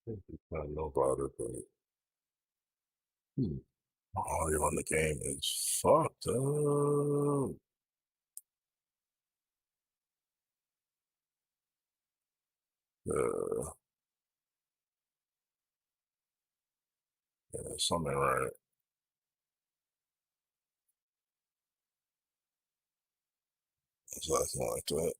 I know about it, but audio on the game is fucked up. Uh, yeah, something right. It's acting like that.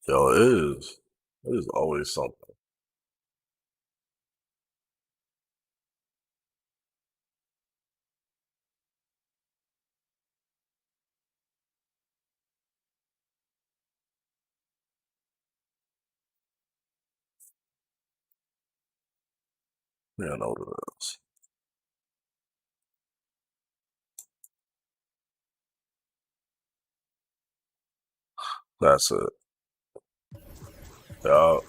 Yo, it is. It is always something. Yeah, I know what it is. That's it. Yeah.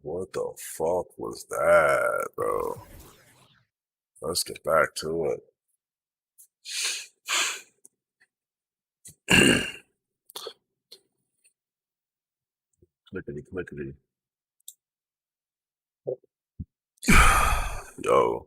What the fuck was that, bro? Let's get back to it. Clickety clickety. Yo,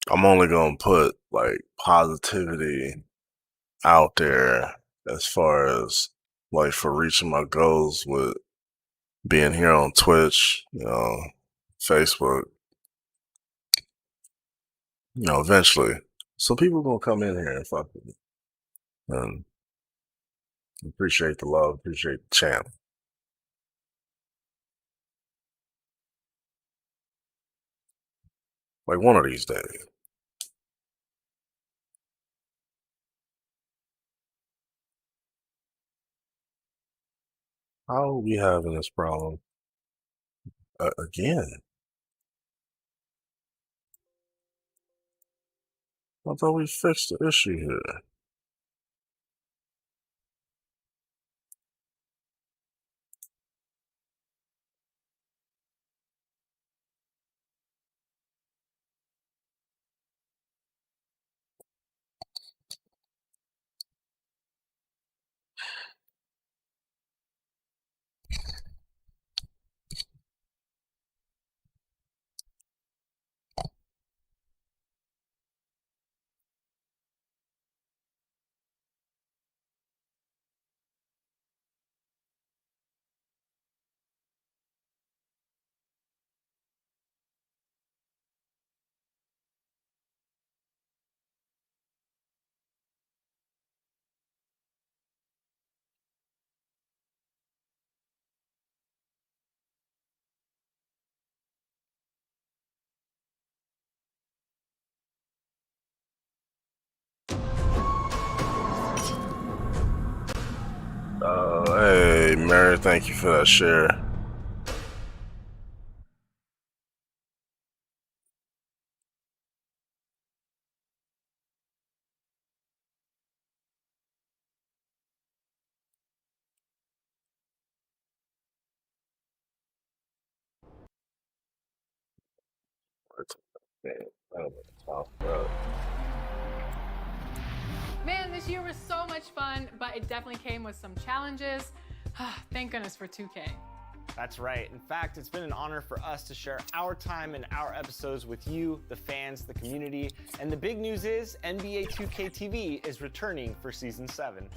I'm only gonna put like positivity out there as far as like for reaching my goals with being here on Twitch, Facebook, eventually. So people gonna come in here and fuck with me and appreciate the love, appreciate the channel. Like one of these days. How are we having this problem again? I thought we fixed the issue here. Hey, Mary, thank you for that share. Man, this year was so much fun, but it definitely came with some challenges. Thank goodness for 2K. That's right. In fact, it's been an honor for us to share our time and our episodes with you, the fans, the community. And the big news is NBA 2K TV is returning for Season 7.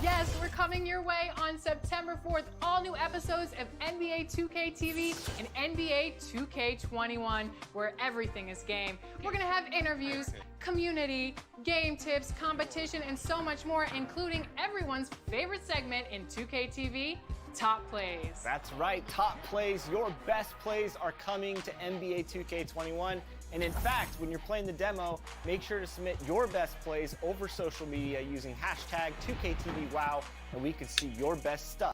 Yes, we're coming your way on September 4th. All new episodes of NBA 2K TV and NBA 2K21, where everything is game. We're going to have interviews, community, game tips, competition, and so much more, including everyone's favorite segment in 2K TV, Top Plays. That's right, Top Plays, your best plays are coming to NBA 2K21. And in fact, when you're playing the demo, make sure to submit your best plays over social media using hashtag 2KTVWow, and we can see your best stuff.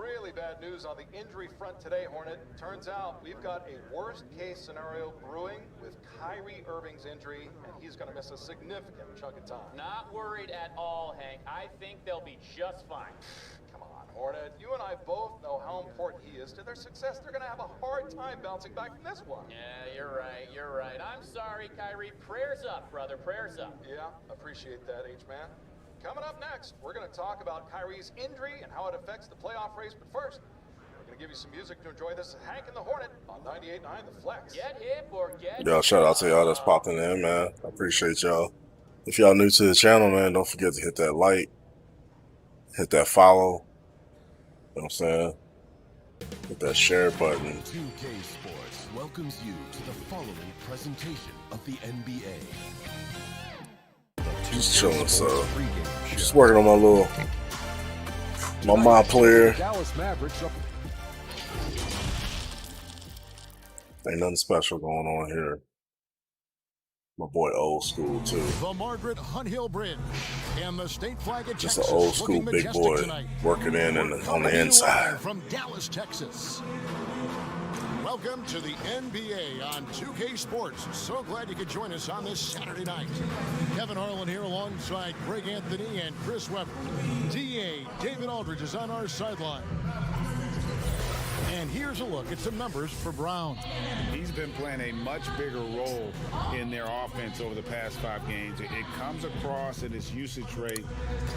really bad news on the injury front today, Hornet. Turns out we've got a worst-case scenario brewing with Kyrie Irving's injury, and he's going to miss a significant chunk of time. Not worried at all, Hank. I think they'll be just fine. Come on, Hornet. You and I both know how important he is to their success. They're going to have a hard time bouncing back from this one. Yeah, you're right. You're right. I'm sorry, Kyrie. Prayers up, brother. Prayers up. Yeah, appreciate that, H-Man. Coming up next, we're going to talk about Kyrie's injury and how it affects the playoff race. But first, we're going to give you some music to enjoy. This is Hank and the Hornet on 98.9 The Flex. Get hip or get... Yo, shout out to y'all that's popping in, man. I appreciate y'all. If y'all new to the channel, man, don't forget to hit that like, hit that follow. You know what I'm saying? Hit that share button. 2K Sports welcomes you to the following presentation of the NBA. Just chilling, so just working on my player. Dallas Mavericks up. Ain't nothing special going on here. My boy old school too. The Margaret Hunt Hill Bridge and the state flag at Just Texas an old school looking big boy tonight. working in and on Coming to the you inside. live from Dallas, Texas. Welcome to the NBA on 2K Sports. So glad you could join us on this Saturday night. Kevin Harlan here alongside Greg Anthony and Chris Webber. DA David Aldridge is on our sideline. And here's a look at some numbers for Brown. He's been playing a much bigger role in their offense over the past 5 games. It comes across in his usage rate,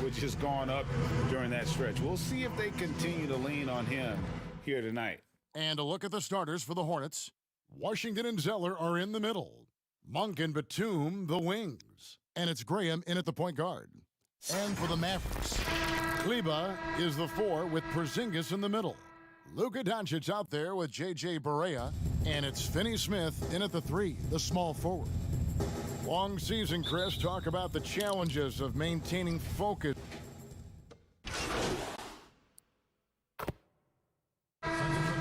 which has gone up during that stretch. We'll see if they continue to lean on him here tonight. And a look at the starters for the Hornets. Washington and Zeller are in the middle. Monk and Batum, the wings. And it's Graham in at the point guard. And for the Mavericks, Kleba is the 4 with Porzingis in the middle. Luka Doncic out there with J.J. Barea. And it's Finney-Smith in at the 3, the small forward. Long season, Chris. Talk about the challenges of maintaining focus.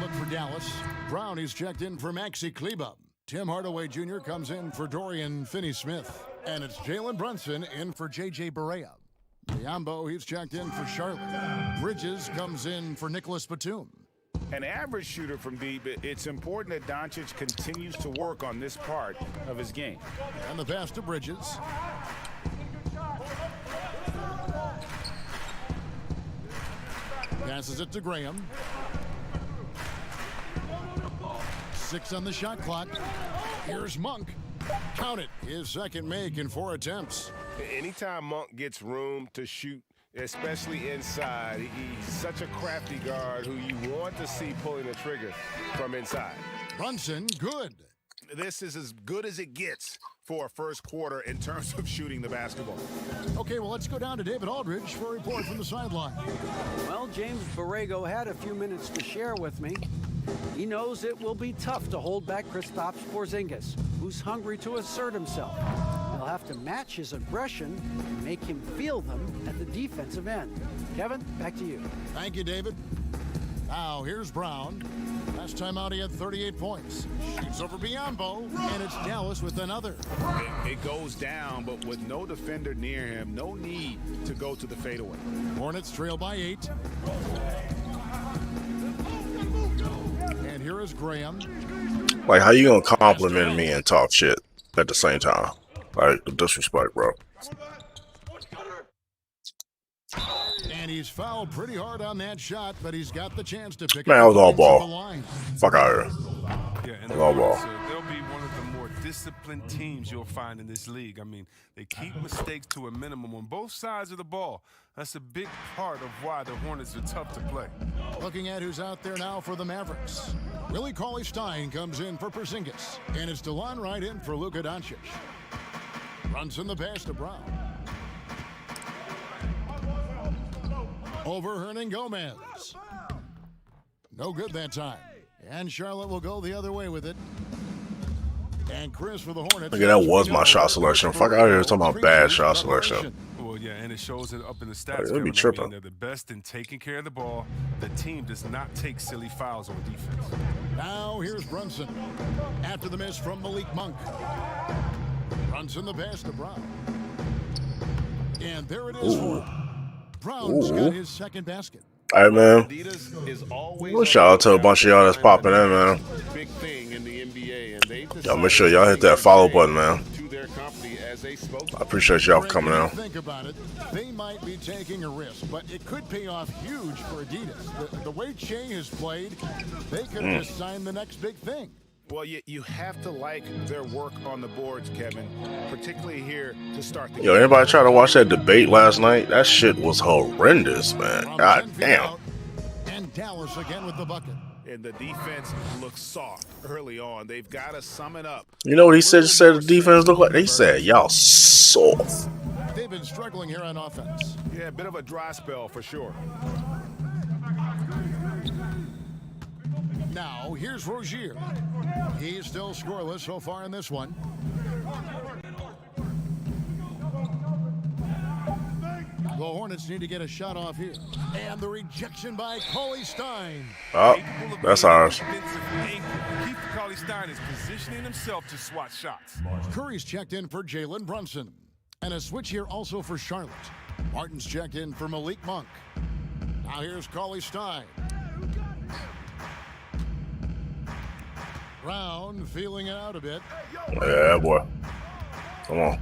Look for Dallas. Brownie's checked in for Maxi Kleba. Tim Hardaway Jr. comes in for Dorian Finney-Smith. And it's Jalen Brunson in for J.J. Barea. Biombo, he's checked in for Charlotte. Bridges comes in for Nicholas Batum. An average shooter from deep, it's important that Doncic continues to work on this part of his game. And the pass to Bridges. Passes it to Graham. 6 on the shot clock. Here's Monk. Count it. His second make in 4 attempts. Anytime Monk gets room to shoot, especially inside, he's such a crafty guard who you want to see pulling the trigger from inside. Brunson, good. This is as good as it gets for a first quarter in terms of shooting the basketball. Okay, well, let's go down to David Aldridge for a report from the sideline. Well, James Borrego had a few minutes to share with me. He knows it will be tough to hold back Kristaps Porzingis, who's hungry to assert himself. He'll have to match his aggression and make him feel them at the defensive end. Kevin, back to you. Thank you, David. Now, here's Brown. Last time out, he had 38 points. Shoots over Biombo, and it's Dallas with another. It goes down, but with no defender near him, no need to go to the fadeaway. Hornets trail by 8. And here is Graham. Like, how you gonna compliment me and talk shit at the same time? Like, the disrespect, bro. And he's fouled pretty hard on that shot, but he's got the chance to pick Man, up that was all the ball. line. Fuck out of here. Yeah, and All ball. they'll be one of the more disciplined teams you'll find in this league. I mean, they keep mistakes to a minimum on both sides of the ball. That's a big part of why the Hornets are tough to play. Looking at who's out there now for the Mavericks. Willie Cauley-Stein comes in for Porzingis, and it's DeLon Wright in for Luka Doncic. Runs in the pass to Brown. Over Hernan Gomez. No good that time. And Charlotte will go the other way with it. And Chris for the Hornets. Nigga, that was my shot selection. Fuck out of here talking about bad shot selection. Well, yeah, and it shows it up in the stats. Like, they be Kevin. I tripping. mean, they're the best in taking care of the ball. The team does not take silly fouls on defense. Now here's Brunson. After the miss from Malik Monk. Brunson the pass to Brown. And there it is for him. Brown's got his second basket. All right, man. Adidas is always Well, shout out to a bunch of y'all that's popping in, man. big thing in the NBA, and they've Y'all make sure y'all hit that follow button, man. to their company as a spokesman. I appreciate y'all for coming out. Think about it. They might be taking a risk, but it could pay off huge for Adidas. The way Che has played, they could have just signed the next big thing. Well, you have to like their work on the boards, Kevin, particularly here to start the Yo, game. anybody try to watch that debate last night? That shit was horrendous, man. From God 10 feet damn. out, and Dallas again with the bucket. And the defense looks soft early on. They've got to sum it up. You know what he said the defense looked like? They said, y'all soft. They've been struggling here on offense. Yeah, a bit of a dry spell for sure. Now, here's Rozier. He's still scoreless so far in this one. The Hornets need to get a shot off here. And the rejection by Cauley Stein. Oh, that's ours. Keith Cauley Stein is positioning himself to swat shots. Curry's checked in for Jalen Brunson. And a switch here also for Charlotte. Martin's checked in for Malik Monk. Now here's Cauley Stein. Brown feeling it out a bit. Yeah, boy. Come on.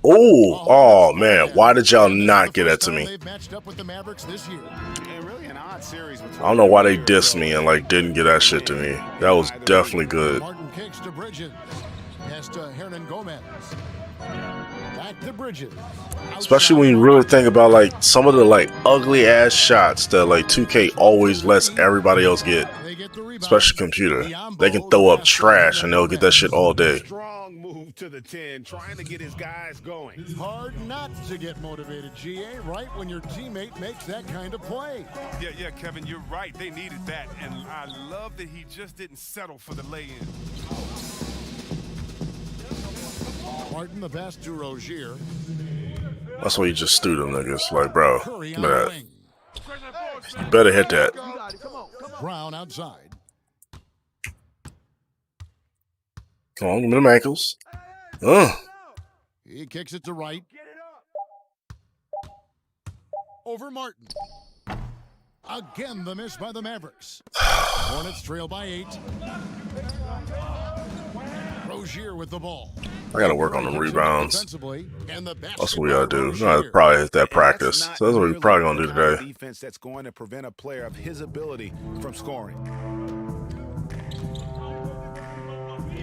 Oh, man. Why did y'all not get that to me? They've matched up with the Mavericks this year. And really an odd series. I don't know why they dissed me and like didn't get that shit to me. That was definitely good. Martin kicks to Bridges. Pass to Hernan Gomez. Back to Bridges. Especially when you really think about like some of the like ugly ass shots that like 2K always lets everybody else get. Especially computer. They can throw up trash and they'll get that shit all day. Strong move to the 10, trying to get his guys going. Hard not to get motivated, GA, right when your teammate makes that kind of play. Yeah, Kevin, you're right. They needed that. And I love that he just didn't settle for the lay-in. Martin the pass to Rozier. That's why you just threw them niggas. Like, bro, give me that. You better hit that. Brown outside. Come on, give me them ankles. He kicks it to right. Over Martin. Again, the miss by the Mavericks. Hornets trail by 8. Rozier with the ball. I gotta work on them rebounds. And That's what we gotta do. We gotta probably hit that practice. So that's what we're probably gonna do today. Defense that's going to prevent a player of his ability from scoring.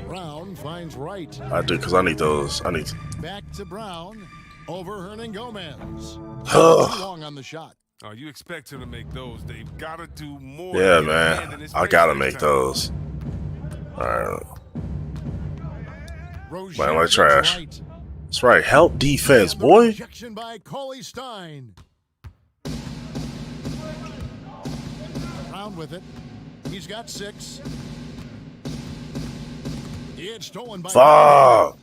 Brown finds right. I do, because I need those. I need. Back to Brown. Over Hernan Gomez. Too long on the shot. Oh, you expect him to make those. They've got to do more. Yeah, man. I gotta make those. All right. Man, like trash. Right. That's right. Help defense, boy. Rejection by Cauley Stein. Brown with it. He's got 6. It's stolen by Fuck.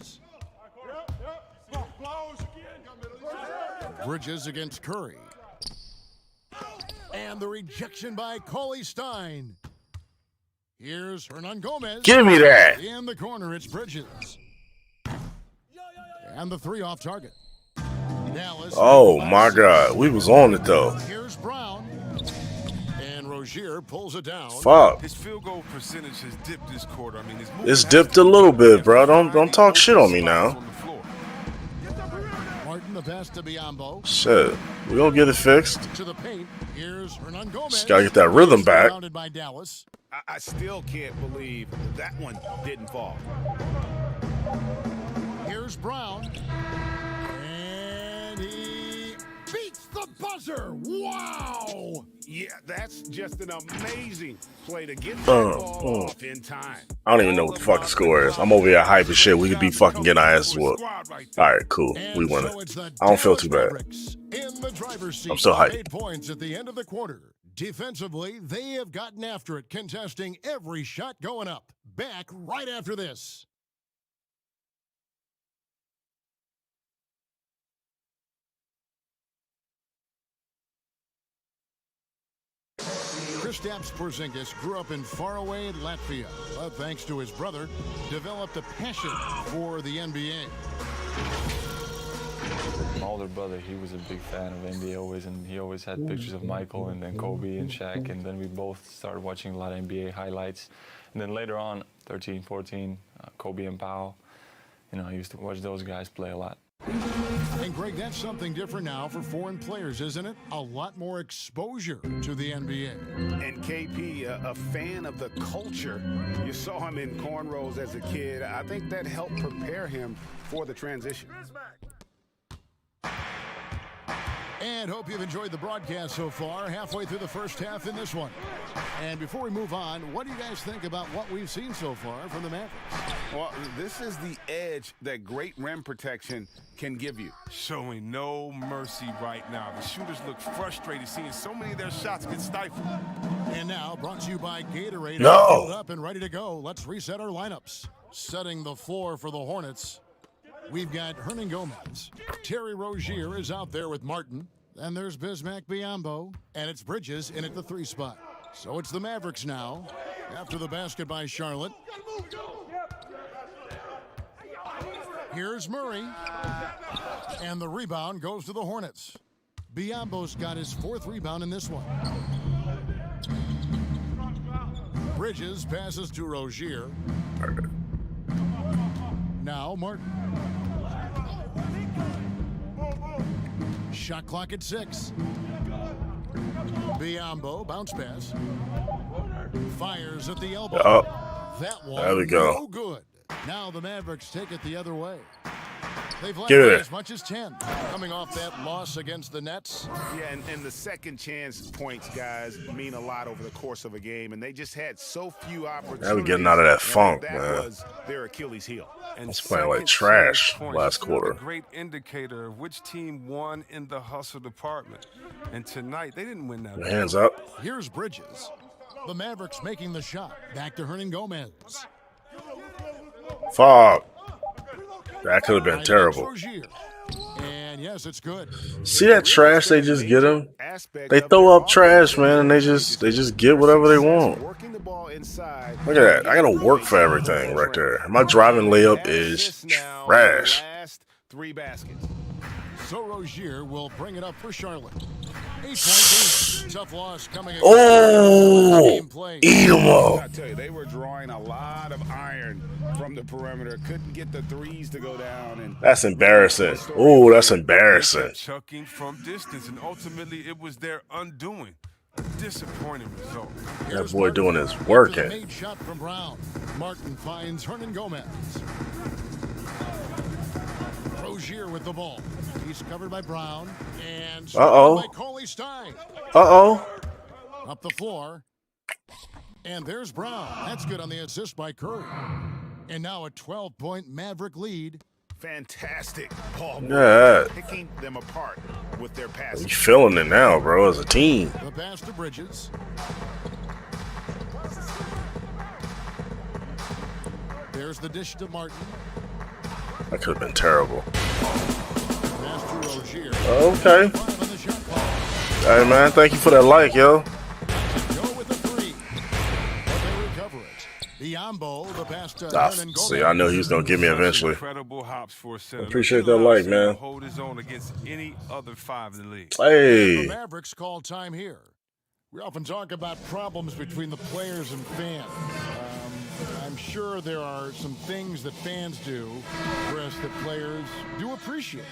Bridges against Curry. And the rejection by Cauley Stein. Here's Hernan Gomez. Give me that. In the corner, it's Bridges. And the 3 off target. Dallas. Oh my God, we was on it though. Here's Brown. And Rozier pulls it down. Fuck. His field goal percentage has dipped this quarter. I mean, It's dipped a little bit, bro. Don't talk shit on me now. Martin the pass to Biyombo. Shit, we gonna get it fixed. To the paint. Here's Hernan Gomez. Just gotta get that rhythm back. Surrounded by Dallas. I still can't believe that one didn't fall. Here's Brown. And he beats the buzzer. Wow. Yeah, that's just an amazing play to get that ball off in time. I don't even know what the fucking score is. I'm over here hyping shit. We could be fucking getting our asses whooped. All right, cool. We won it. I don't feel too bad. In the driver's seat. I'm still hyped. 8 points at the end of the quarter. Defensively, they have gotten after it, contesting every shot going up. Back right after this. Kristaps Porzingis grew up in faraway Latvia, but thanks to his brother, developed a passion for the NBA. My older brother, he was a big fan of NBA always, and he always had pictures of Michael and then Kobe and Shaq, and then we both started watching a lot of NBA highlights. And then later on, 13, 14, Kobe and Powell, you know, I used to watch those guys play a lot. And Greg, that's something different now for foreign players, isn't it? A lot more exposure to the NBA. And KP, a fan of the culture. You saw him in cornrows as a kid. I think that helped prepare him for the transition. And hope you've enjoyed the broadcast so far, halfway through the first half in this one. And before we move on, what do you guys think about what we've seen so far from the Mavericks? Well, this is the edge that great rim protection can give you. Showing no mercy right now. The shooters look frustrated seeing so many of their shots get stifled. And now, brought to you by Gatorade. No. Filled up and ready to go. Let's reset our lineups. Setting the floor for the Hornets, we've got Hernan Gomez. Terry Rozier is out there with Martin. And there's Bismack Biyombo. And it's Bridges in at the 3 spot. So it's the Mavericks now, after the basket by Charlotte. Here's Murray. And the rebound goes to the Hornets. Biyombo's got his 4th rebound in this one. Bridges passes to Rozier. Now Martin. Shot clock at 6. Biyombo, bounce pass. Fires at the elbow. Oh, that one, there we go. No good. Now the Mavericks take it the other way. They've led Give it. as much as 10, coming off that loss against the Nets. Yeah, and the second chance points, guys, mean a lot over the course of a game, and they just had so few opportunities. They were getting out of that funk, that man. was their Achilles heel. And was playing like second trash chance points last is quarter. a great indicator of which team won in the hustle department. And tonight, they didn't win that. Hands up. Here's Bridges. The Mavericks making the shot. Back to Hernan Gomez. Fuck. That could have been terrible. Rozier. And yes, it's good. See that trash they just get them? They throw up trash, man, and they just get whatever they want. Working the ball inside. Look at that. I gotta work for everything right there. My driving layup is trash. Last 3 baskets. So Rozier will bring it up for Charlotte. 8-point game. Tough loss coming. Oh, eat them up. I tell you, they were drawing a lot of iron from the perimeter. Couldn't get the threes to go down. And That's embarrassing. Oh, that's embarrassing. Chucking from distance, and ultimately it was their undoing. A disappointing result. That boy doing his working. Made shot from Brown. Martin finds Hernan Gomez. Rozier with the ball. He's covered by Brown and by Coley Stein. Up the floor. And there's Brown. That's good on the assist by Curry. And now a 12-point Maverick lead. Fantastic ball. Yeah. Picking them apart with their You passing. feeling it now, bro, as a team. The pass to Bridges. There's the dish to Martin. That could have been terrible. Pass to Rozier. Okay. Five on the shot clock. Hey, man, thank you for that like, yo. Go with the 3. But they recover it. Biyombo, the pass to Hernan Gomez. See, I knew he was going to get me eventually. Incredible hops for a center. Appreciate that like, man. Hold his own against any other 5 in the league. The Hey. Mavericks call time here. We often talk about problems between the players and fans. I'm sure there are some things that fans do, Chris, that players do appreciate.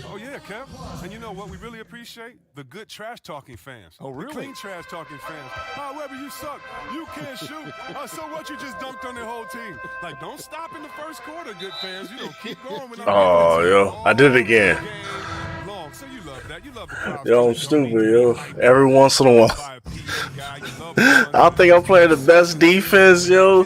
Oh, yeah, Kev. And you know what we really appreciate? The good trash-talking fans. Oh, really? The clean trash-talking fans. Oh, Webber, you suck. You can't shoot. So what? You just dunked on their whole team. Like, don't stop in the first quarter, good fans. You know, keep going. Oh, yo. I did it again. Long. So you love that. You love the crowd. Yo, I'm stupid, yo. Every once in a while. I think I'm playing the best defense, yo.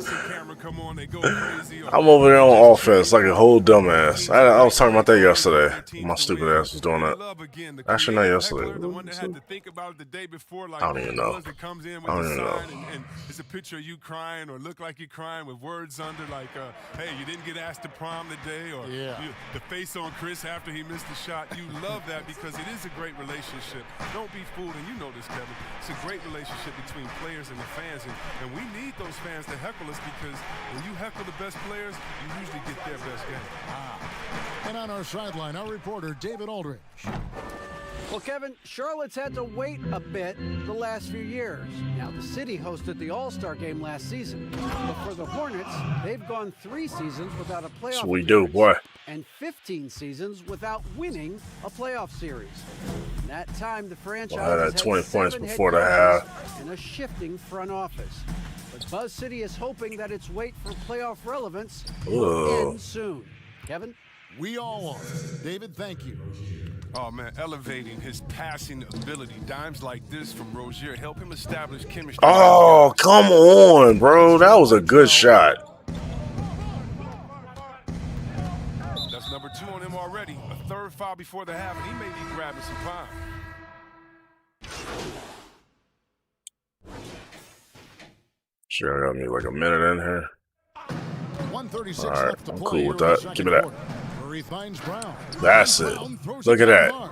I'm over there on offense like a whole dumbass. I was talking about that yesterday. My stupid ass was doing that. Actually, not yesterday. I don't even know. I don't even know. And it's a picture of you crying or look like you're crying with words under like, hey, you didn't get asked to prom today, or the face on Chris after he missed the shot. You love that because it is a great relationship. Don't be fooled, and you know this, Kevin. It's a great relationship between players and the fans, and we need those fans to heckle us because when you heckle the best players, you usually get their best game. And on our sideline, our reporter, David Aldridge. Well, Kevin, Charlotte's had to wait a bit the last few years. Now, the city hosted the All-Star game last season. But for the Hornets, they've gone 3 seasons without a playoff That's what we do, boy. And 15 seasons without winning a playoff series. In that time, the franchise had 20 points before the half half. and a shifting front office. But Buzz City is hoping that its wait for playoff relevance will end soon. Kevin? We all are. David, thank you. Oh, man, elevating his passing ability. Dimes like this from Rozier help him establish chemistry. Oh, come on, bro. That was a good shot. That's number 2 on him already. A 3rd foul before the half, and he may be grabbing some time. Sure, I got me like a minute in here. 136 All right, left to I'm play cool with here in the that. Give me that. second quarter. Murray finds Brown. That's it. Brown throws Look at it that. hard.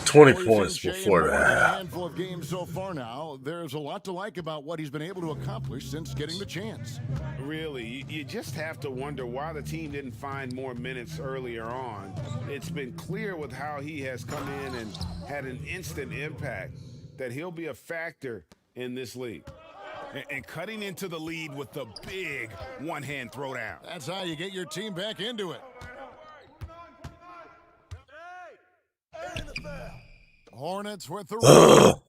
20 Well, points he's in before shape the for a half. handful of games so far now. There's a lot to like about what he's been able to accomplish since getting the chance. Really, you just have to wonder why the team didn't find more minutes earlier on. It's been clear with how he has come in and had an instant impact that he'll be a factor in this league. And cutting into the lead with the big one-hand throwdown. That's how you get your team back into it. Hornets with the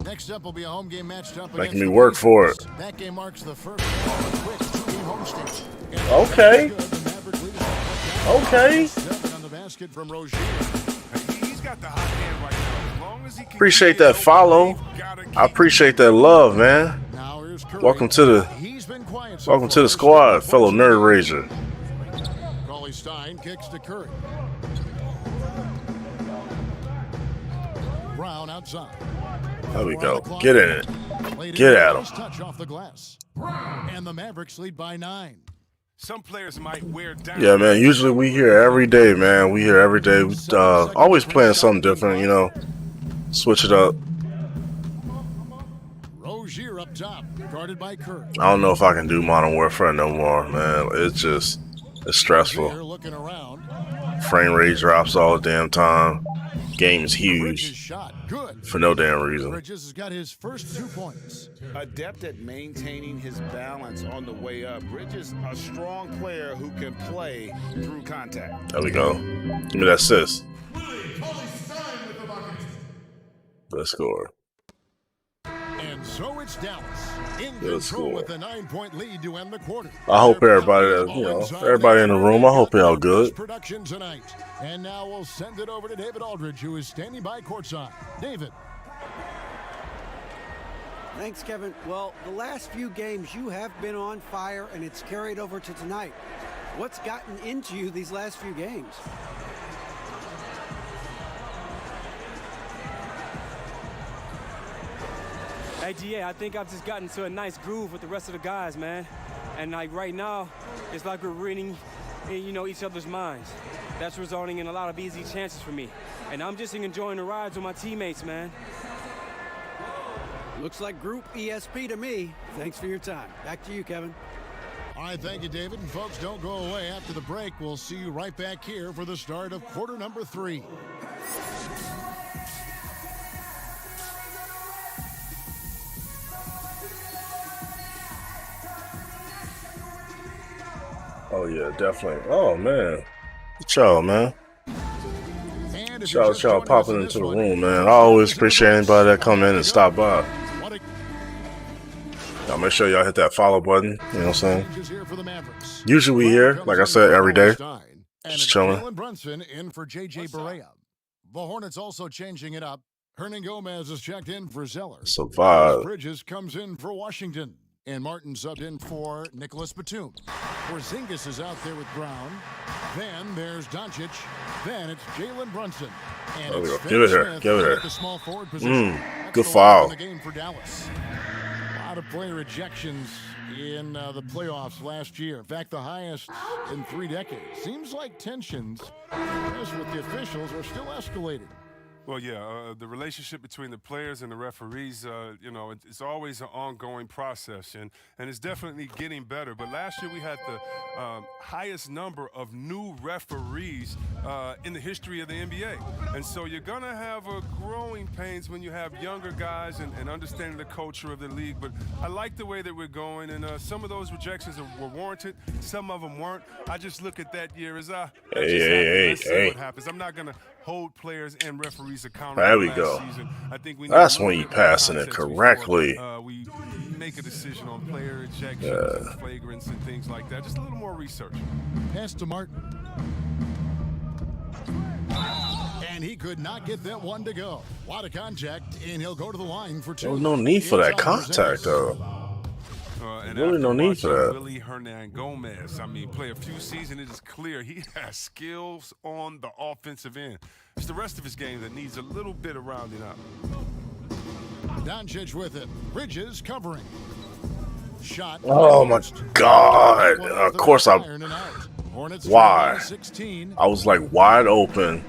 Next up will be a home game matched up Making against me the work for it. That game marks the first quick 2-game homestand. Okay. Okay. 7 on the basket from Rozier. He's got the hot hand right now. As long as he can Appreciate that follow. I appreciate that love, man. Now here's Curry. Welcome to the He's been quiet so welcome far. to the squad, fellow NerdRRager. Cauley Stein kicks to Curry. Brown outside. There we go. Get in it. Get at him. Touch off the glass. And the Mavericks lead by 9. Some players might wear down. Yeah, man. Usually we hear every day, man. We hear every day. We, always playing something different, you know. Switch it up. Rozier up top, guarded by Curry. I don't know if I can do Modern Warfare no more, man. It's stressful. Rozier looking around. Frame rate drops all the damn time. Game is Bridges huge shot. Good. for no damn reason. Bridges has got his first 2 points. Adept at maintaining his balance on the way up. Bridges, a strong player who can play through contact. There we go. Give me that assist. Let's score. And so it's Dallas in Good control score. with a 9-point lead to end the quarter. I hope everybody, everybody in the room, I hope y'all good. Production tonight. And now we'll send it over to David Aldridge, who is standing by courtside. David. Thanks, Kevin. Well, the last few games you have been on fire, and it's carried over to tonight. What's gotten into you these last few games? Hey, GA, I think I've just gotten to a nice groove with the rest of the guys, man. And like right now, it's like we're reading, each other's minds. That's resulting in a lot of easy chances for me. And I'm just enjoying the rides with my teammates, man. Looks like Group ESP to me. Thanks for your time. Back to you, Kevin. All right, thank you, David. And folks, don't go away. After the break, we'll see you right back here for the start of quarter number 3. Oh yeah, definitely. Oh man, good y'all, man. Y'all popping into the room, man. I always appreciate anybody that come in and stop by. Y'all make sure y'all hit that follow button. You know what I'm saying? Usually we here, like I said, every day, just chilling. Jalen Brunson in for J.J. Barea. The Hornets also changing it up. Hernan Gomez is checked in for Zeller. Survive. Bridges comes in for Washington. And Martin subbed in for Nicholas Batum. Porzingis is out there with Brown. Then there's Doncic. Then it's Jalen Brunson. And There we it's go. Give it here. Smith Give it at here. the small forward position. That's Good the foul. lock in the game for Dallas. A lot of player ejections in the playoffs last year. In fact, the highest in 3 decades. Seems like tensions, as with the officials, are still escalating. Well, yeah, the relationship between the players and the referees, it's always an ongoing process, and it's definitely getting better. But last year we had the highest number of new referees in the history of the NBA. And so you're going to have growing pains when you have younger guys and understanding the culture of the league. But I like the way that we're going, and some of those rejections were warranted. Some of them weren't. I just look at that year as, let's see what happens. I'm not going to hold players and referees accountable. There we go. Season. I think we That's when you passing it correctly. Before, we make a decision on player ejections and flagrants and things like that. Just a little more research. Pass to Martin. And he could not get that one to go. A lot of contact, and he'll go to the line for 2. There was no need for that contact, though. And really no need for that. Willie Hernangomez, play a few seasons, it is clear he has skills on the offensive end. It's the rest of his game that needs a little bit of rounding up. Doncic with it. Bridges covering. Shot. Oh my God! Of course I. Why? I was like wide open.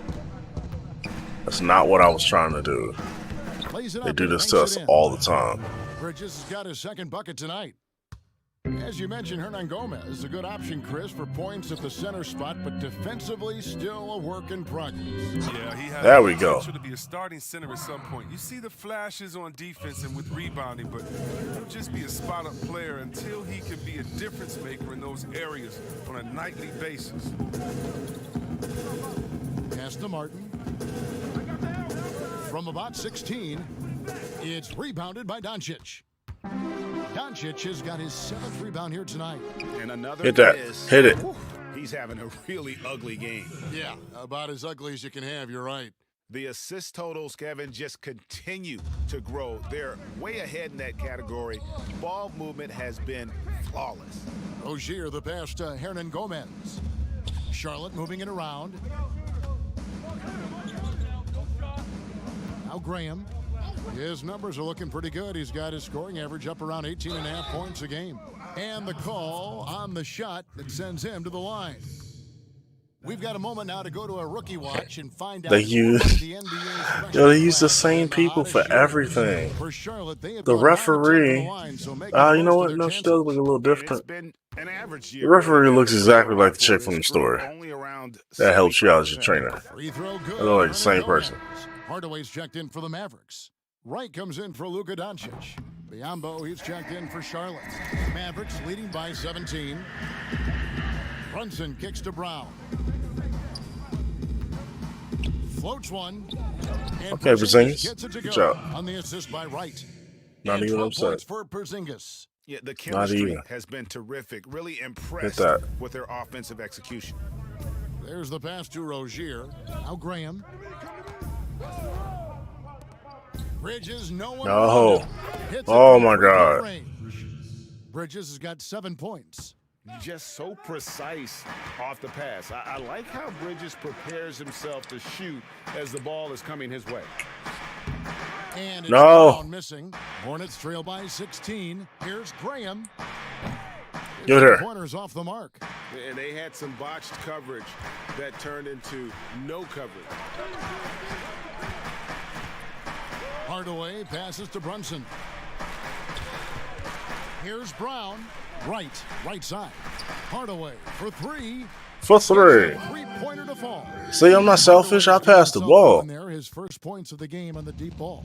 That's not what I was trying to do. They do this to us all the time. Bridges has got his second bucket tonight. As you mentioned, Hernangomez is a good option, Chris, for points at the center spot, but defensively still a work in progress. Yeah, he has there we go. To be a starting center at some point. You see the flashes on defense and with rebounding, but he'll just be a spot-up player until he can be a difference maker in those areas on a nightly basis. Pass to Martin. From about 16, it's rebounded by Doncic. Doncic has got his 7th rebound here tonight. And another hit that. Hit it. He's having a really ugly game. Yeah, about as ugly as you can have. You're right. The assist totals, Kevin, just continue to grow. They're way ahead in that category. Ball movement has been flawless. Rozier, the pass to Hernangomez. Charlotte moving it around. Now Graham. His numbers are looking pretty good. He's got his scoring average up around 18.5 points a game. And the call on the shot that sends him to the line. We've got a moment now to go to a rookie watch and find out. They use the same people for everything. For Charlotte, the referee. You know what? No, she does look a little different. The referee looks exactly like the chick from the story. That helps you out as your trainer. They look like the same person. Hardaway's checked in for the Mavericks. Wright comes in for Luka Doncic. Biombo, he's checked in for Charlotte. Mavericks leading by 17. Brunson kicks to Brown. Floats one. Okay, Porzingis. Good job. On the assist by Wright. Not even upset. For Porzingis. Yeah, the chemistry has been terrific. Really impressed with their offensive execution. There's the pass to Rozier. Now Graham. Bridges, no one. Oh my God. Bridges has got 7 points. Just so precise off the pass. I like how Bridges prepares himself to shoot as the ball is coming his way. And it's missing. Hornets trail by 16. Here's Graham. Give it her. Corners off the mark. And they had some botched coverage that turned into no coverage. Hardaway passes to Brunson. Here's Brown. Right side. Hardaway for 3. For 3. Three-pointer to fall. See, I'm not selfish. I passed the ball. There, his first points of the game on the deep ball.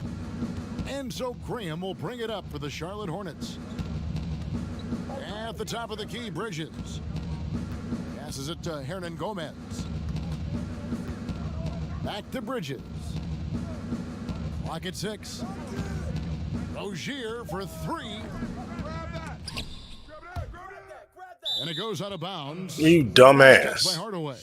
And so Graham will bring it up for the Charlotte Hornets. At the top of the key, Bridges. Passes it to Hernangomez. Back to Bridges. Clock at 6. Rozier for 3. And it goes out of bounds. You dumbass. By Hardaway.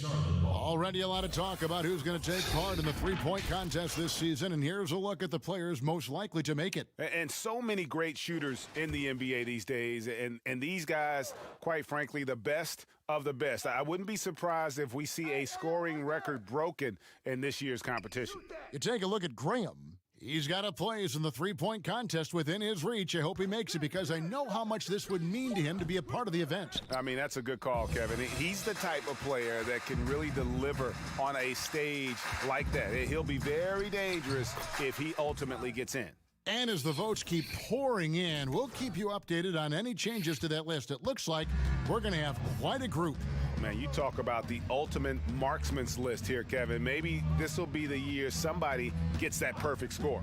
Already a lot of talk about who's going to take part in the three-point contest this season, and here's a look at the players most likely to make it. And so many great shooters in the NBA these days, and these guys, quite frankly, the best of the best. I wouldn't be surprised if we see a scoring record broken in this year's competition. You take a look at Graham. He's got a place in the three-point contest within his reach. I hope he makes it because I know how much this would mean to him to be a part of the event. I mean, that's a good call, Kevin. He's the type of player that can really deliver on a stage like that. He'll be very dangerous if he ultimately gets in. And as the votes keep pouring in, we'll keep you updated on any changes to that list. It looks like we're going to have quite a group. Man, you talk about the ultimate marksman's list here, Kevin. Maybe this will be the year somebody gets that perfect score.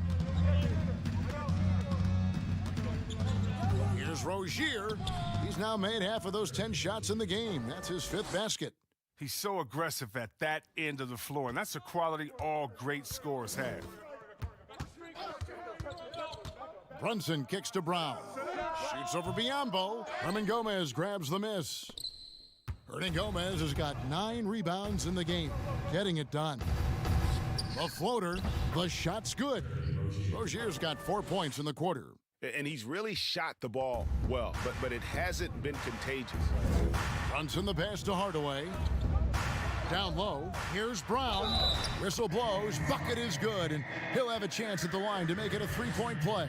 Here's Rozier. He's now made half of those 10 shots in the game. That's his 5th basket. He's so aggressive at that end of the floor, and that's a quality all great scorers have. Brunson kicks to Brown. Shoots over Biombo. Herman Gomez grabs the miss. Hernan Gomez has got 9 rebounds in the game, getting it done. The floater, the shot's good. Rozier's got 4 points in the quarter. And he's really shot the ball well, but it hasn't been contagious. Brunson the pass to Hardaway. Down low, here's Brown. Whistle blows, bucket is good, and he'll have a chance at the line to make it a 3-point play.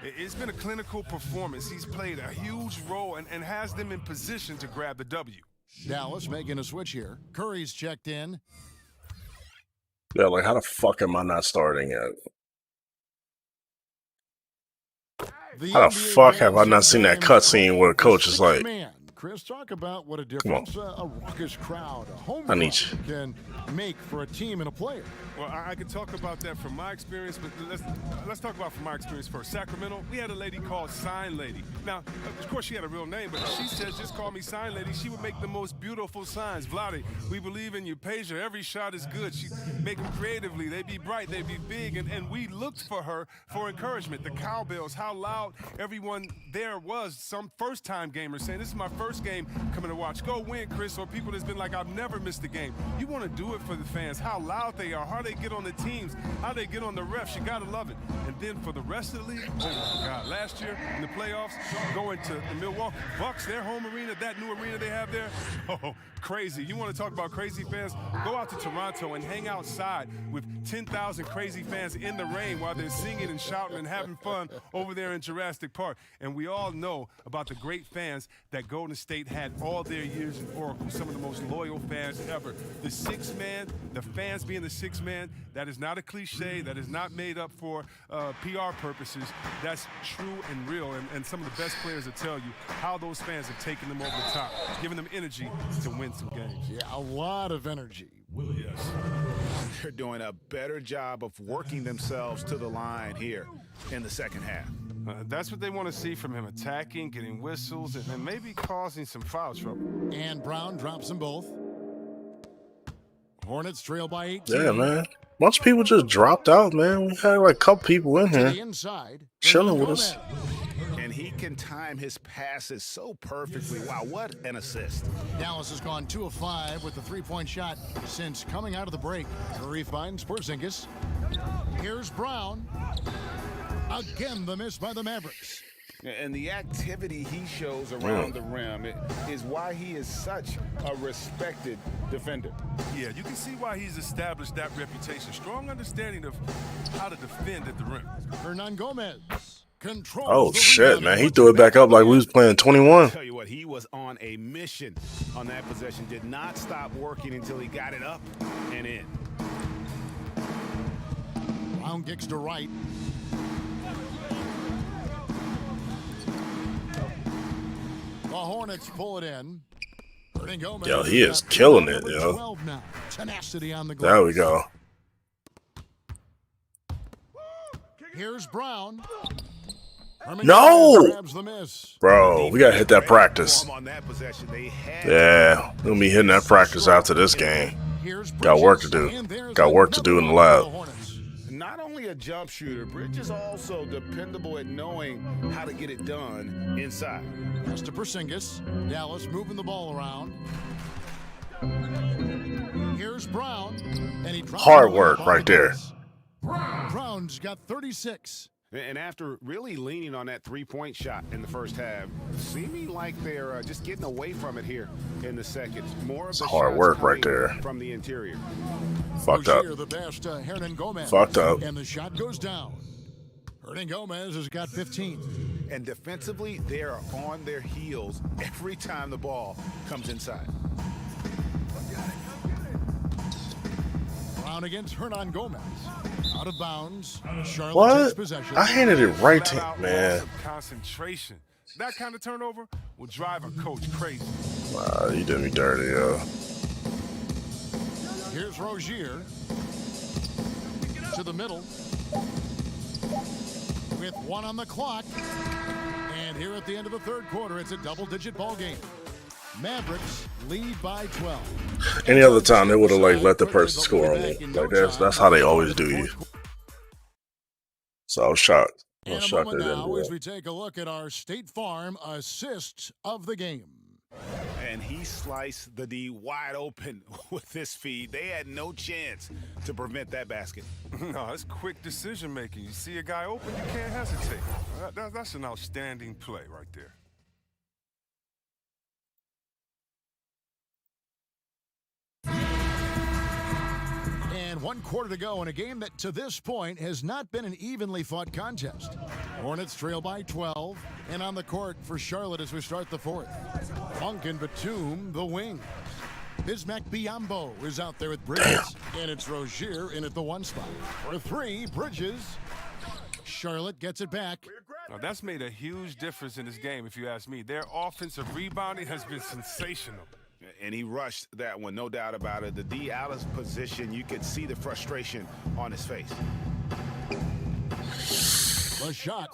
It's been a clinical performance. He's played a huge role and has them in position to grab the W. Dallas making a switch here. Curry's checked in. Yeah, like how the fuck am I not starting yet? How the fuck have I not seen that cutscene where a coach is like, Chris, talk about what a difference a raucous crowd, a home I need crowd can make for a team and a player. Well, I could talk about that from my experience, but let's talk about from my experience first. Sacramento, we had a lady called Sign Lady. Now, of course, she had a real name, but she says, just call me Sign Lady. She would make the most beautiful signs. Vlade, we believe in you. Pager, every shot is good. She make them creatively. They be bright, they be big, and we looked for her for encouragement. The cowbells, how loud everyone there was. Some first-time gamers saying, this is my first game coming to watch. Go win, Chris, or people that's been like, I've never missed a game. You want to do it for the fans, how loud they are, how they get on the teams, how they get on the refs. You got to love it. And then for the rest of the league, oh my God, last year in the playoffs, going to the Milwaukee Bucks, their home arena, that new arena they have there, oh, crazy. You want to talk about crazy fans? Go out to Toronto and hang outside with 10,000 crazy fans in the rain while they're singing and shouting and having fun over there in Jurassic Park. And we all know about the great fans that Golden State had all their years in Oracle, some of the most loyal fans ever. The sixth man, the fans being the sixth man, that is not a cliche, that is not made up for PR purposes. That's true and real, and some of the best players will tell you how those fans have taken them over the top, giving them energy to win some games. Yeah, a lot of energy. Yes. They're doing a better job of working themselves to the line here in the second half. That's what they want to see from him, attacking, getting whistles, and maybe causing some foul trouble. And Brown drops them both. Hornets trail by 18. yeah, man. Bunch of people just dropped out, man. We had like a couple people in To the here inside. chilling with us. And he can time his passes so perfectly. Wow, what an assist. Dallas has gone 2 of 5 with the 3-point shot since coming out of the break. Curry finds Porzingis. Here's Brown. Again, the miss by the Mavericks. And the activity he shows around the rim is why he is such a respected defender. Yeah, you can see why he's established that reputation. Strong understanding of how to defend at the rim. Hernan Gomez. Controls Oh the shit, rebound man. and He puts threw it back up like we was playing 21. Tell you what, he was on a mission on that possession. Did not stop working until he got it up and in. Brown kicks to right. The Hornets pull it in. Hernan Gomez Yo, he has is got killing it, number yo. 12 now. Tenacity on the glass. There we go. Here's Brown. No! Grabs the miss. Bro, we gotta hit that practice. On that possession, they had Yeah, we'll be hitting that practice after this game. Here's Got work to Bridges, do. and there's Got work to do in the another lab. one for the Hornets. not only a jump shooter, Bridges also dependable at knowing how to get it done inside. Pass to Porzingis. Dallas moving the ball around. Here's Brown, and he drops Hard it work on right there. Brown's got 36. And after really leaning on that three-point shot in the first half, seeming like they're just getting away from it here in the second. More of the hard shots work right coming there. from the interior. Fucked up. The best, Hernan Gomez. Fucked up. And the shot goes down. Hernan Gomez has got 15. And defensively, they are on their heels every time the ball comes inside. Brown against Hernan Gomez. Out of bounds. Charlotte What? takes possession. I handed it right to him, man. Concentration. That kind of turnover will drive a coach crazy. Wow, you did me dirty, yo. Here's Rozier to the middle with 1 on the clock. And here at the end of the third quarter, it's a double-digit ball game. Mavericks lead by 12. Any other time they would have like let the person score on me. Like that's how they always do you. So I was shocked. I was And a shocked moment they didn't now do as that. we take a look at our State Farm assists of the game. And he sliced the D wide open with his feed. They had no chance to prevent that basket. No, it's quick decision making. You see a guy open, you can't hesitate. That's an outstanding play right there. And 1 quarter to go in a game that to this point has not been an evenly fought contest. Hornets trail by 12 and on the court for Charlotte as we start the fourth. Monk and Batum, the wing. Bismack Biyombo is out there with Bridges. And it's Rozier in at the 1 spot. For 3, Bridges. Charlotte gets it back. Now, that's made a huge difference in this game, if you ask me. Their offensive rebounding has been sensational. And he rushed that one, no doubt about it. The D out of position, you could see the frustration on his face. The shot.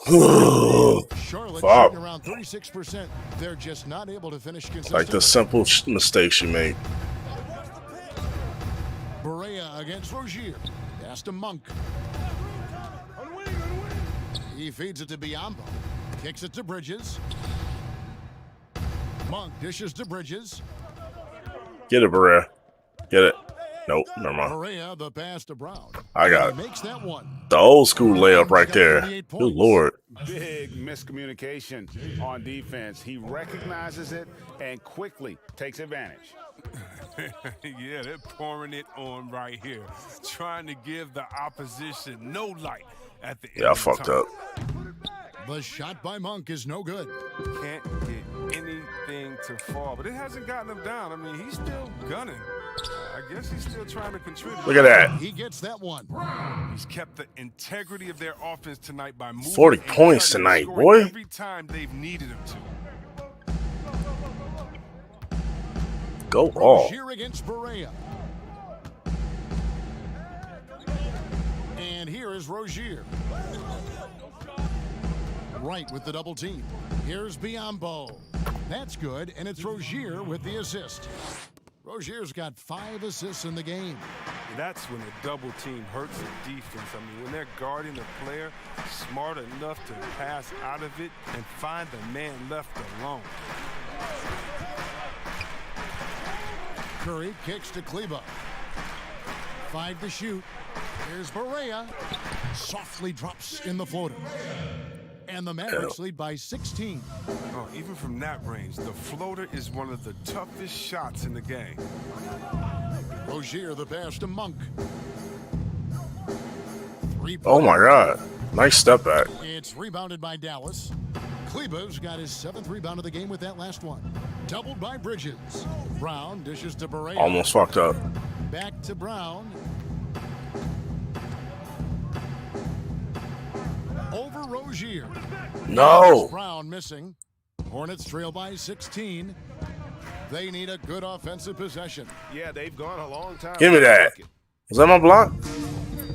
Charlotte Fuck. shooting around 36%. They're just not able to finish consistently. Like the simple mistakes you make. Berea against Rozier. Pass to Monk. He feeds it to Biyombo. Kicks it to Bridges. Monk dishes to Bridges. Get it, Berea. Get it. Nope, never mind. Berea, the pass to Brown. I got He makes that one. the old school layup right there. Good Lord. Big miscommunication on defense. He recognizes it and quickly takes advantage. Yeah, they're pouring it on right here. Trying to give the opposition no light at the end Yeah, I of the fucked tunnel. up. The shot by Monk is no good. Can't get anything to fall, but it hasn't gotten him down. I mean, he's still gunning. I guess he's still trying to contribute. Look at that. He gets that one. He's kept the integrity of their offense tonight by moving 40 and points cutting, tonight, scoring boy. every time they've needed him to. Go off. Rozier against Berea. And here is Rozier. Right with the double team. Here's Biyombo. That's good, and it's Rozier with the assist. Rozier's got 5 assists in the game. That's when a double team hurts the defense. I mean, when they're guarding a player smart enough to pass out of it and find the man left alone. Curry kicks to Kleba. 5 to shoot. Here's Berea. Softly drops in the floater. And the Mavericks lead by 16. Oh, even from that range, the floater is one of the toughest shots in the game. Rozier the pass to Monk. Oh my God. Nice step back. It's rebounded by Dallas. Kleba's got his 7th rebound of the game with that last one. Doubled by Bridges. Brown dishes to Berea. Almost fucked up. Back to Brown. Over Rozier. No. Brown missing. Hornets trail by 16. They need a good offensive possession. Yeah, they've gone a long time. Give me that. Was that my block?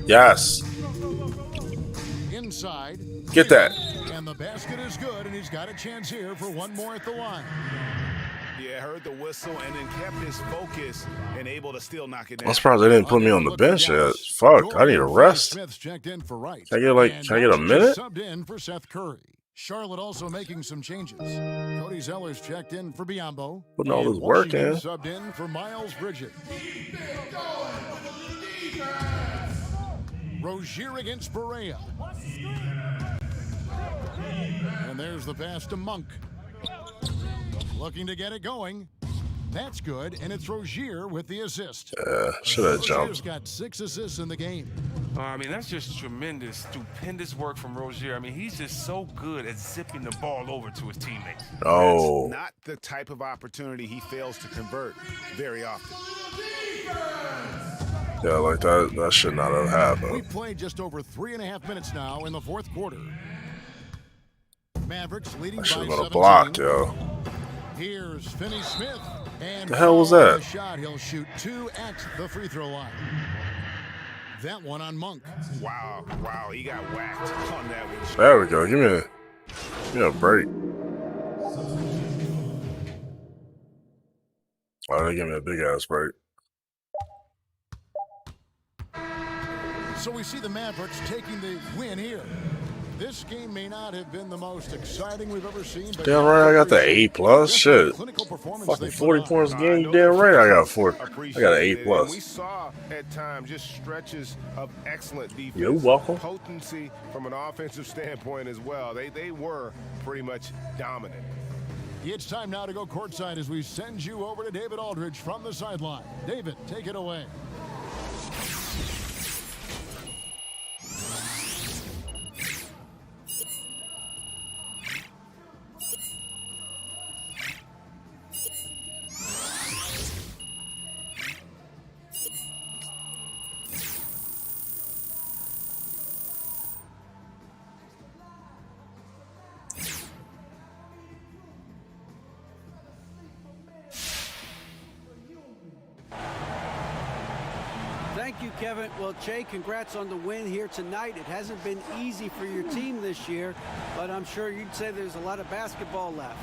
Yes. Inside. Get that. And the basket is good, and he's got a chance here for one more at the line. Yeah, heard the whistle and then kept his focus and able to still knock it down. I'm surprised they didn't put me on the bench yet. Fuck, I need a rest. Smith's checked in for right. Can I get a minute? Subbed in for Seth Curry. Charlotte also making some changes. Cody Zeller's checked in for Biyombo. Putting all And this work Washington in. Subbed in for Miles Bridges. Rozier against Berea. And there's the pass to Monk. Looking to get it going. That's good, and it's Rozier with the assist. Should have Rozier's jumped. got 6 assists in the game. I mean, that's just tremendous, stupendous work from Rozier. I mean, he's just so good at zipping the ball over to his teammates. Oh. That's not the type of opportunity he fails to convert very often. Yeah, like that should not have happened. We've played just over 3.5 minutes now in the fourth quarter. Mavericks leading by 17. Should have blocked, yo. Here's Finney-Smith. And The hell was that? The shot, he'll shoot 2 at the free throw line. That one on Monk. Wow, he got whacked on that one. There we go. Give me a break. Oh, they give me a big ass break. So we see the Mavericks taking the win here. This game may not have been the most exciting we've ever seen. But Damn right, I got the A+. Shit. Fucking 40 points a game. Damn right, I got an A+. We saw at times just stretches of excellent defense. You're welcome. Potency from an offensive standpoint as well. They were pretty much dominant. It's time now to go courtside as we send you over to David Aldridge from the sideline. David, take it away. Thank you, Kevin. Well, Jay, congrats on the win here tonight. It hasn't been easy for your team this year, but I'm sure you'd say there's a lot of basketball left.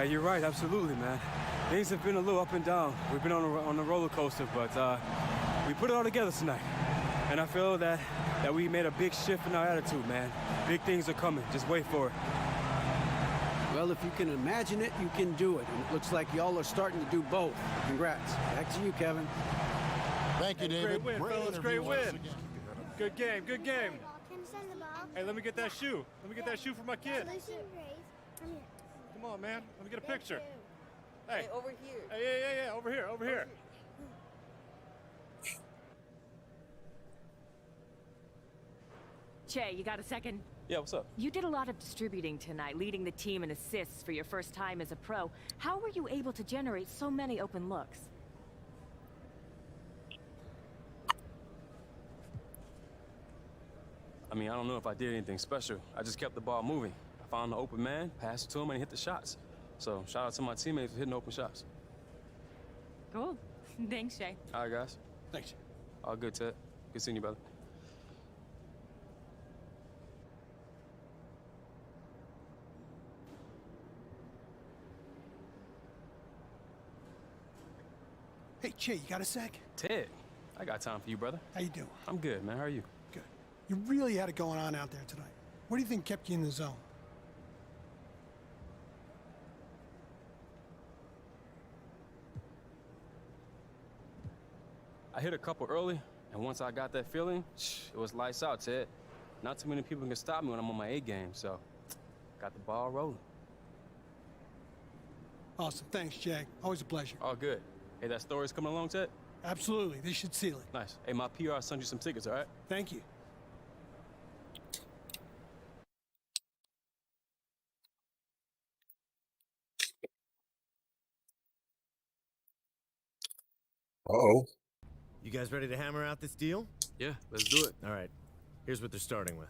You're right, absolutely, man. Things have been a little up and down. We've been on a roller coaster, but we put it all together tonight. And I feel that we made a big shift in our attitude, man. Big things are coming. Just wait for it. Well, if you can imagine it, you can do it. And it looks like y'all are starting to do both. Congrats. Back to you, Kevin. Thank you, David. Great win, fellas. Great win. Good game. Good game. Hey, let me get that shoe. Let me get that shoe for my kid. Come on, man. Let me get a picture. Hey, over here. Hey, yeah. Over here. Che, you got a second? Yeah, what's up? You did a lot of distributing tonight, leading the team in assists for your first time as a pro. How were you able to generate so many open looks? I mean, I don't know if I did anything special. I just kept the ball moving. I found the open man, passed it to him, and he hit the shots. So, shout out to my teammates for hitting open shots. Cool. Thanks, Shay. All right, guys. Thanks. All good, Ted. Good seeing you, brother. Hey, Che, you got a sec? Ted, I got time for you, brother. How you doing? I'm good, man. How are you? Good. You really had it going on out there tonight. What do you think kept you in the zone? I hit a couple early, and once I got that feeling, it was lights out, Ted. Not too many people can stop me when I'm on my A game, so got the ball rolling. Awesome. Thanks, Jay. Always a pleasure. All good. Hey, that story's coming along, Ted? Absolutely. They should seal it. Nice. Hey, my PR sent you some tickets, all right? Thank you. Uh-oh. You guys ready to hammer out this deal? Yeah, let's do it. All right. Here's what they're starting with.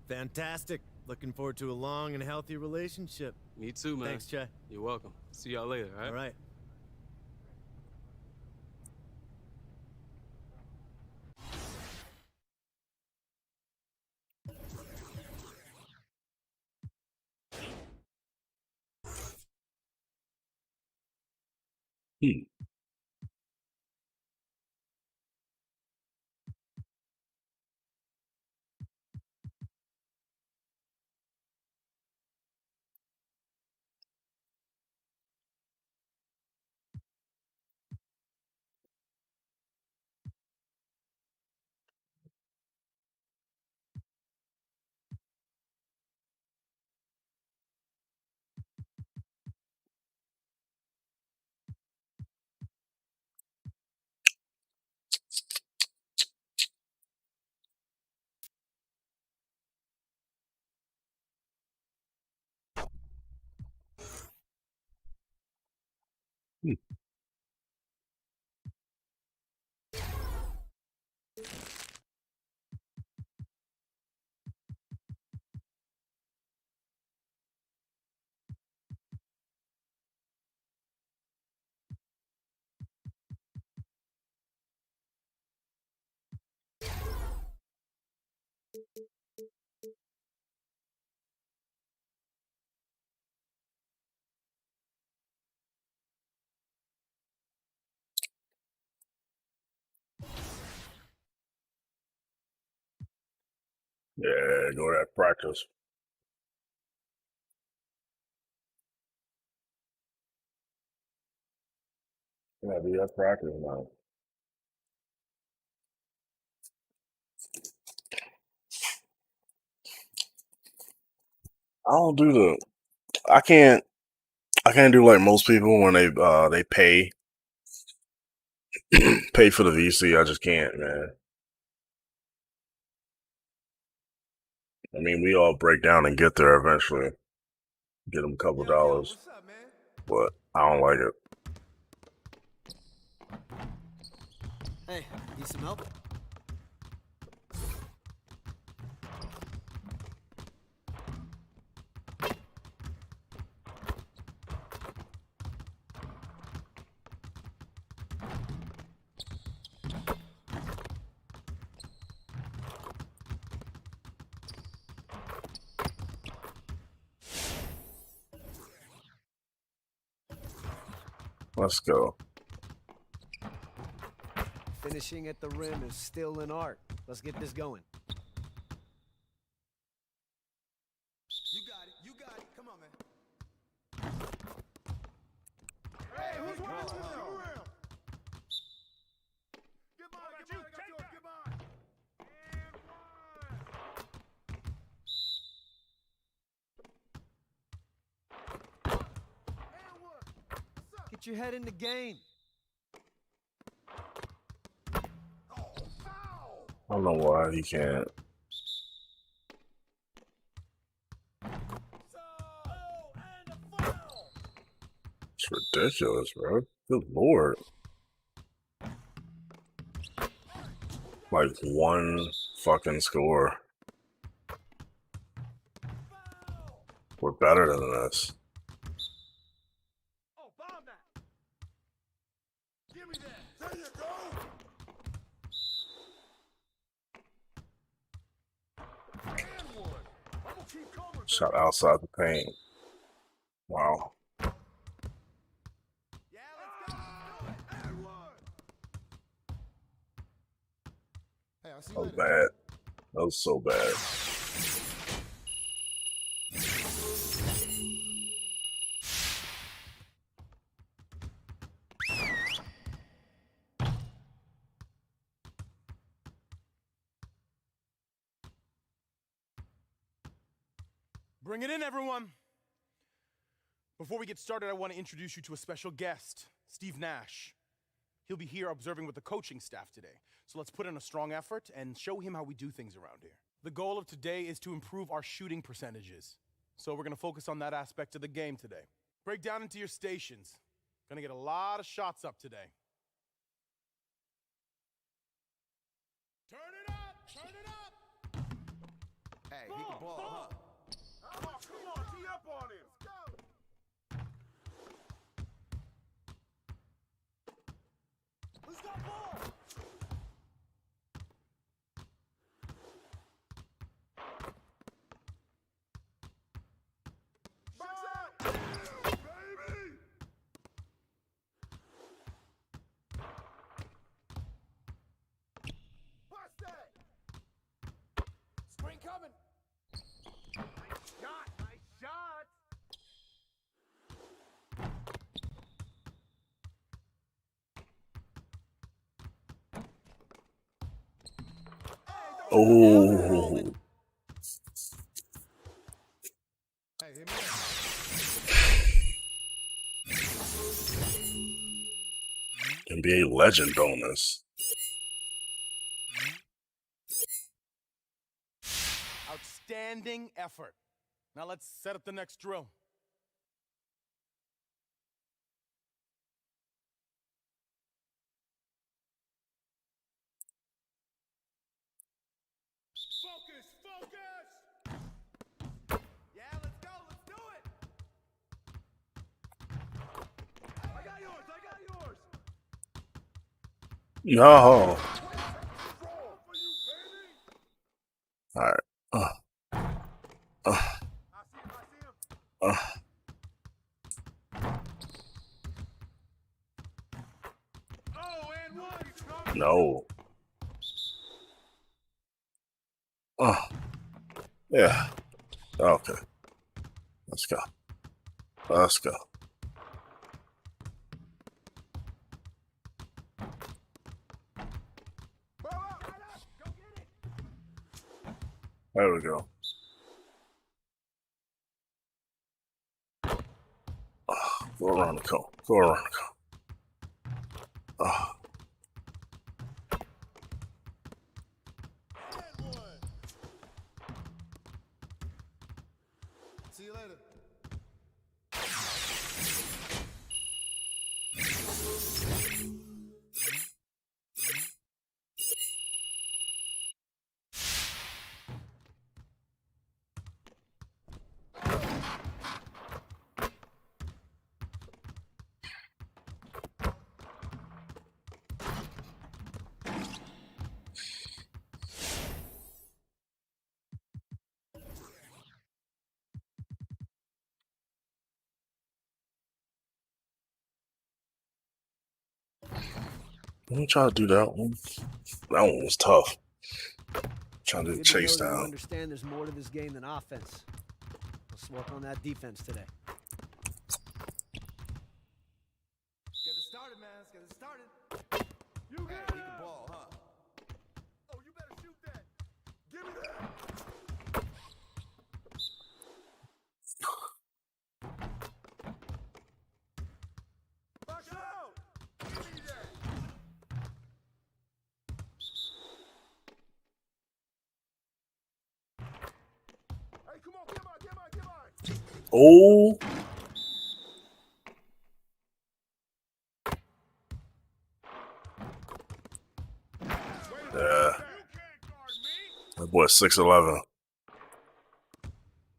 Fantastic. Looking forward to a long and healthy relationship. Me too, man. Thanks, Che. You're welcome. See y'all later, all right? All right. Yeah, go to that practice. Yeah, be at practice now. I don't do the. I can't. I can't do like most people when they pay pay for the VC. I just can't, man. I mean, we all break down and get there eventually. Get them a couple dollars, but I don't like it. Hey, need some help? Let's go. Finishing at the rim is still an art. Let's get this going. You got it. You got it. Come on, man. Hey, who's running to the rim? Get by, get by, got yours, get by. And one. Get your head in the game. I don't know why he can't. It's ridiculous, bro. Good lord. Like one fucking score. We're better than this. Oh, bomb that. Give me that. There you go. And one. I'm gonna keep coming. Shot outside the paint. Wow. That was bad. That was so bad. Bring it in, everyone. Before we get started, I want to introduce you to a special guest, Steve Nash. He'll be here observing with the coaching staff today. So let's put in a strong effort and show him how we do things around here. The goal of today is to improve our shooting percentages. So we're going to focus on that aspect of the game today. Break down into your stations. Going to get a lot of shots up today. Turn it up. Turn it up. Hey, he can ball, huh? Come on, tee up on him. Who's got ball? Screen coming. Nice shot, nice shot. Oh. NBA legend bonus. Outstanding effort. Now let's set up the next drill. Focus, focus. Yeah, let's go, let's do it. I got yours, I got yours. No. Alright. No. Yeah. Okay. Let's go. Let's go. There we go. Go around the cone. Go around the cone. See you later. Let me try to do that one. That one was tough. Trying to Good chase to know that you down. understand there's more to this game than offense. Let's work on that defense today. Get it started, man. Let's get it started. You got it. He can ball, huh? Oh, you better shoot that. Give me that. Box out. Give me that. Hey, come on, get mine, get mine, get mine. Oh. Yeah. That boy's 6'11".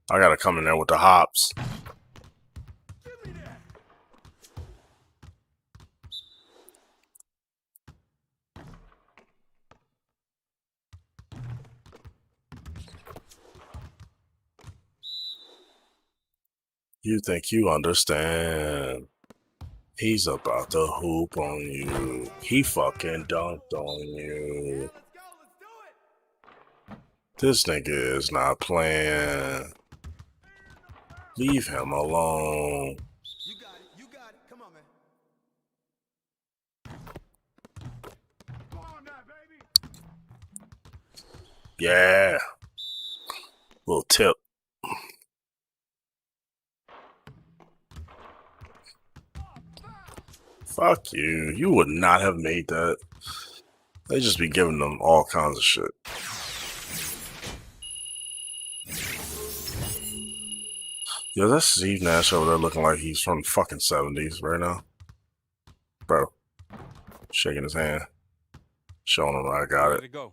I gotta come in there with the hops. You think you understand. He's about to hoop on you. He fucking dunked on you. This nigga is not playing. Leave him alone. You got it, you got it. Come on, man. Go on now, baby. Yeah. Little tip. Fuck you. You would not have made that. They just be giving them all kinds of shit. Yo, that's Steve Nash over there looking like he's from the fucking 70s right now. Bro. Shaking his hand. Showing him I got Ready it. to go.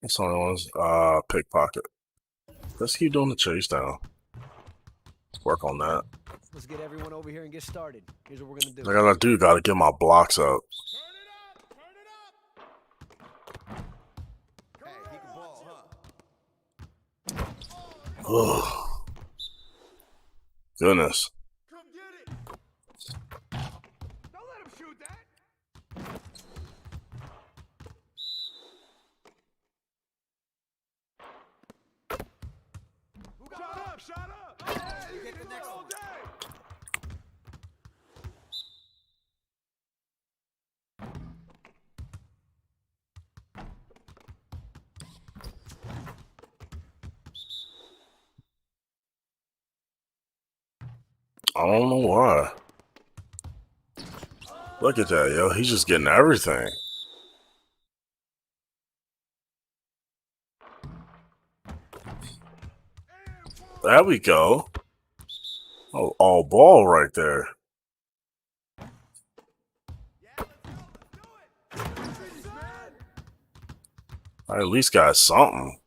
That's all it was. Pickpocket. Let's keep doing the chase down. Work on that. Let's get everyone over here and get started. Here's what we're gonna do. I gotta get my blocks up. Ugh. Goodness. Shut up! Hey, you get the next one. I don't know why. Look at that, yo. He's just getting everything. There we go. Oh, all ball right there. I at least got something.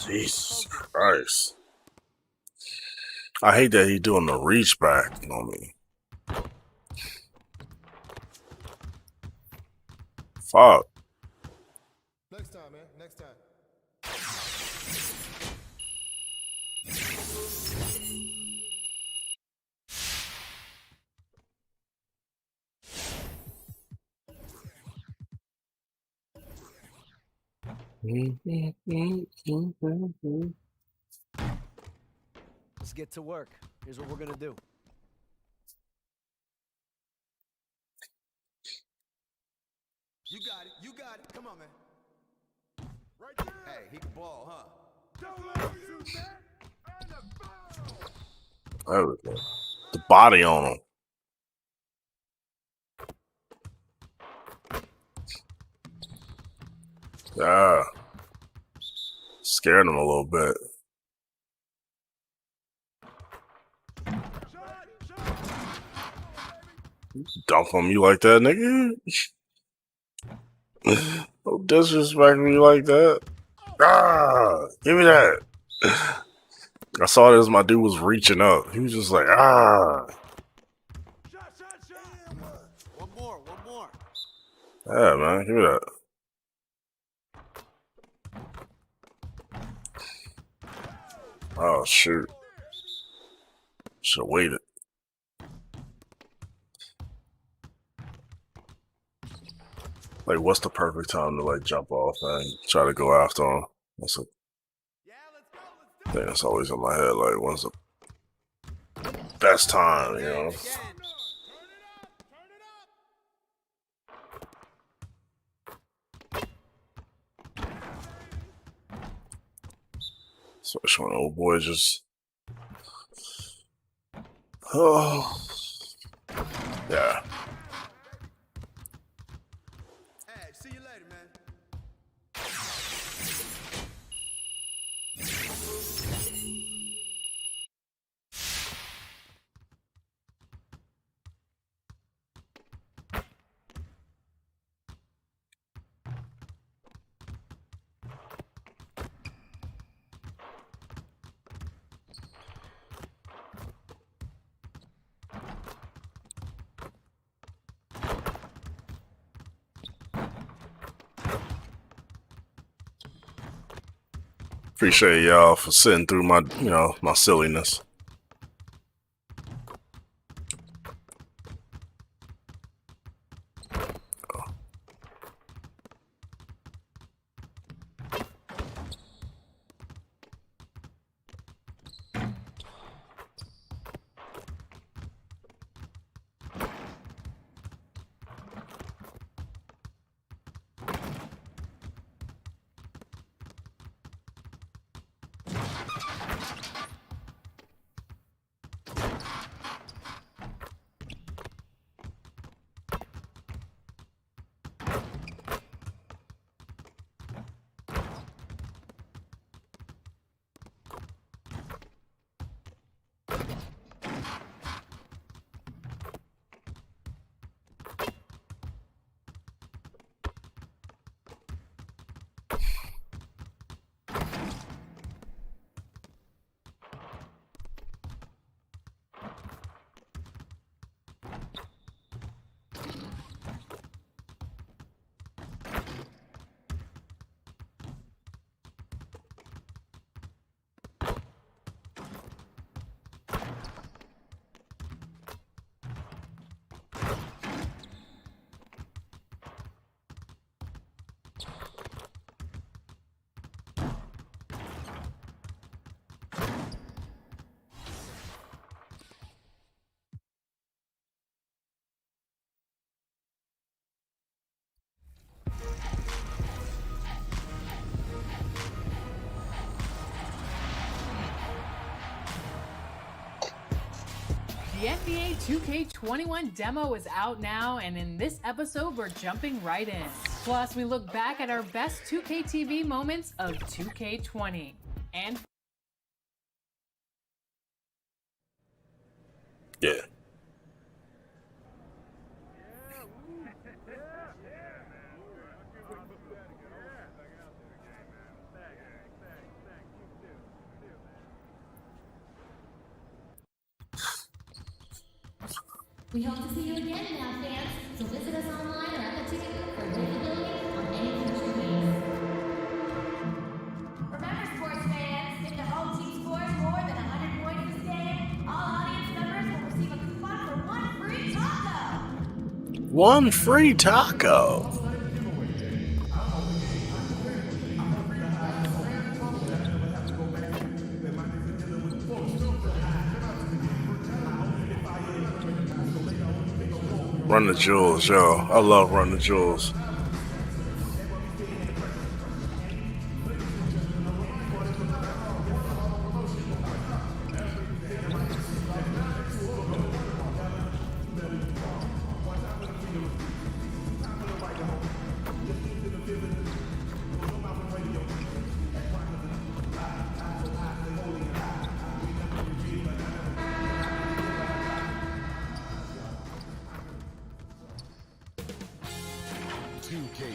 Jesus Christ. I hate that he doing the reach back on me. Fuck. Next time, man. Next time. Let's get to work. Here's what we're gonna do. You got it. You got it. Come on, man. Right there. Hey, he can ball, huh? Don't let him shoot that. And the foul. There we go. The body on him. Yeah. Scared him a little bit. Dunk on me like that, nigga. Don't disrespect me like that. Ah, give me that. I saw this. My dude was reaching up. He was just like, ah. One more. Yeah, man, give me that. Oh, shoot. Should've waited. Like, what's the perfect time to, like, jump off and try to go after him? That's a thing that's always in my head. Like, when's the best time, you know? Especially when old boy just... Oh. Yeah. Hey, see you later, man. Appreciate y'all for sitting through my, my silliness. The NBA 2K21 demo is out now, and in this episode, we're jumping right in. Plus, we look back at our best 2K TV moments of 2K20. And Yeah. We hope to see you again now, fans. So visit us online or at the ticket booth for availability on any future games. Remember, sports fans, if the home team scores more than 100 points this game, all audience members will receive a coupon for one free taco. One free taco. Run the Jewels, yo. I love Run the Jewels.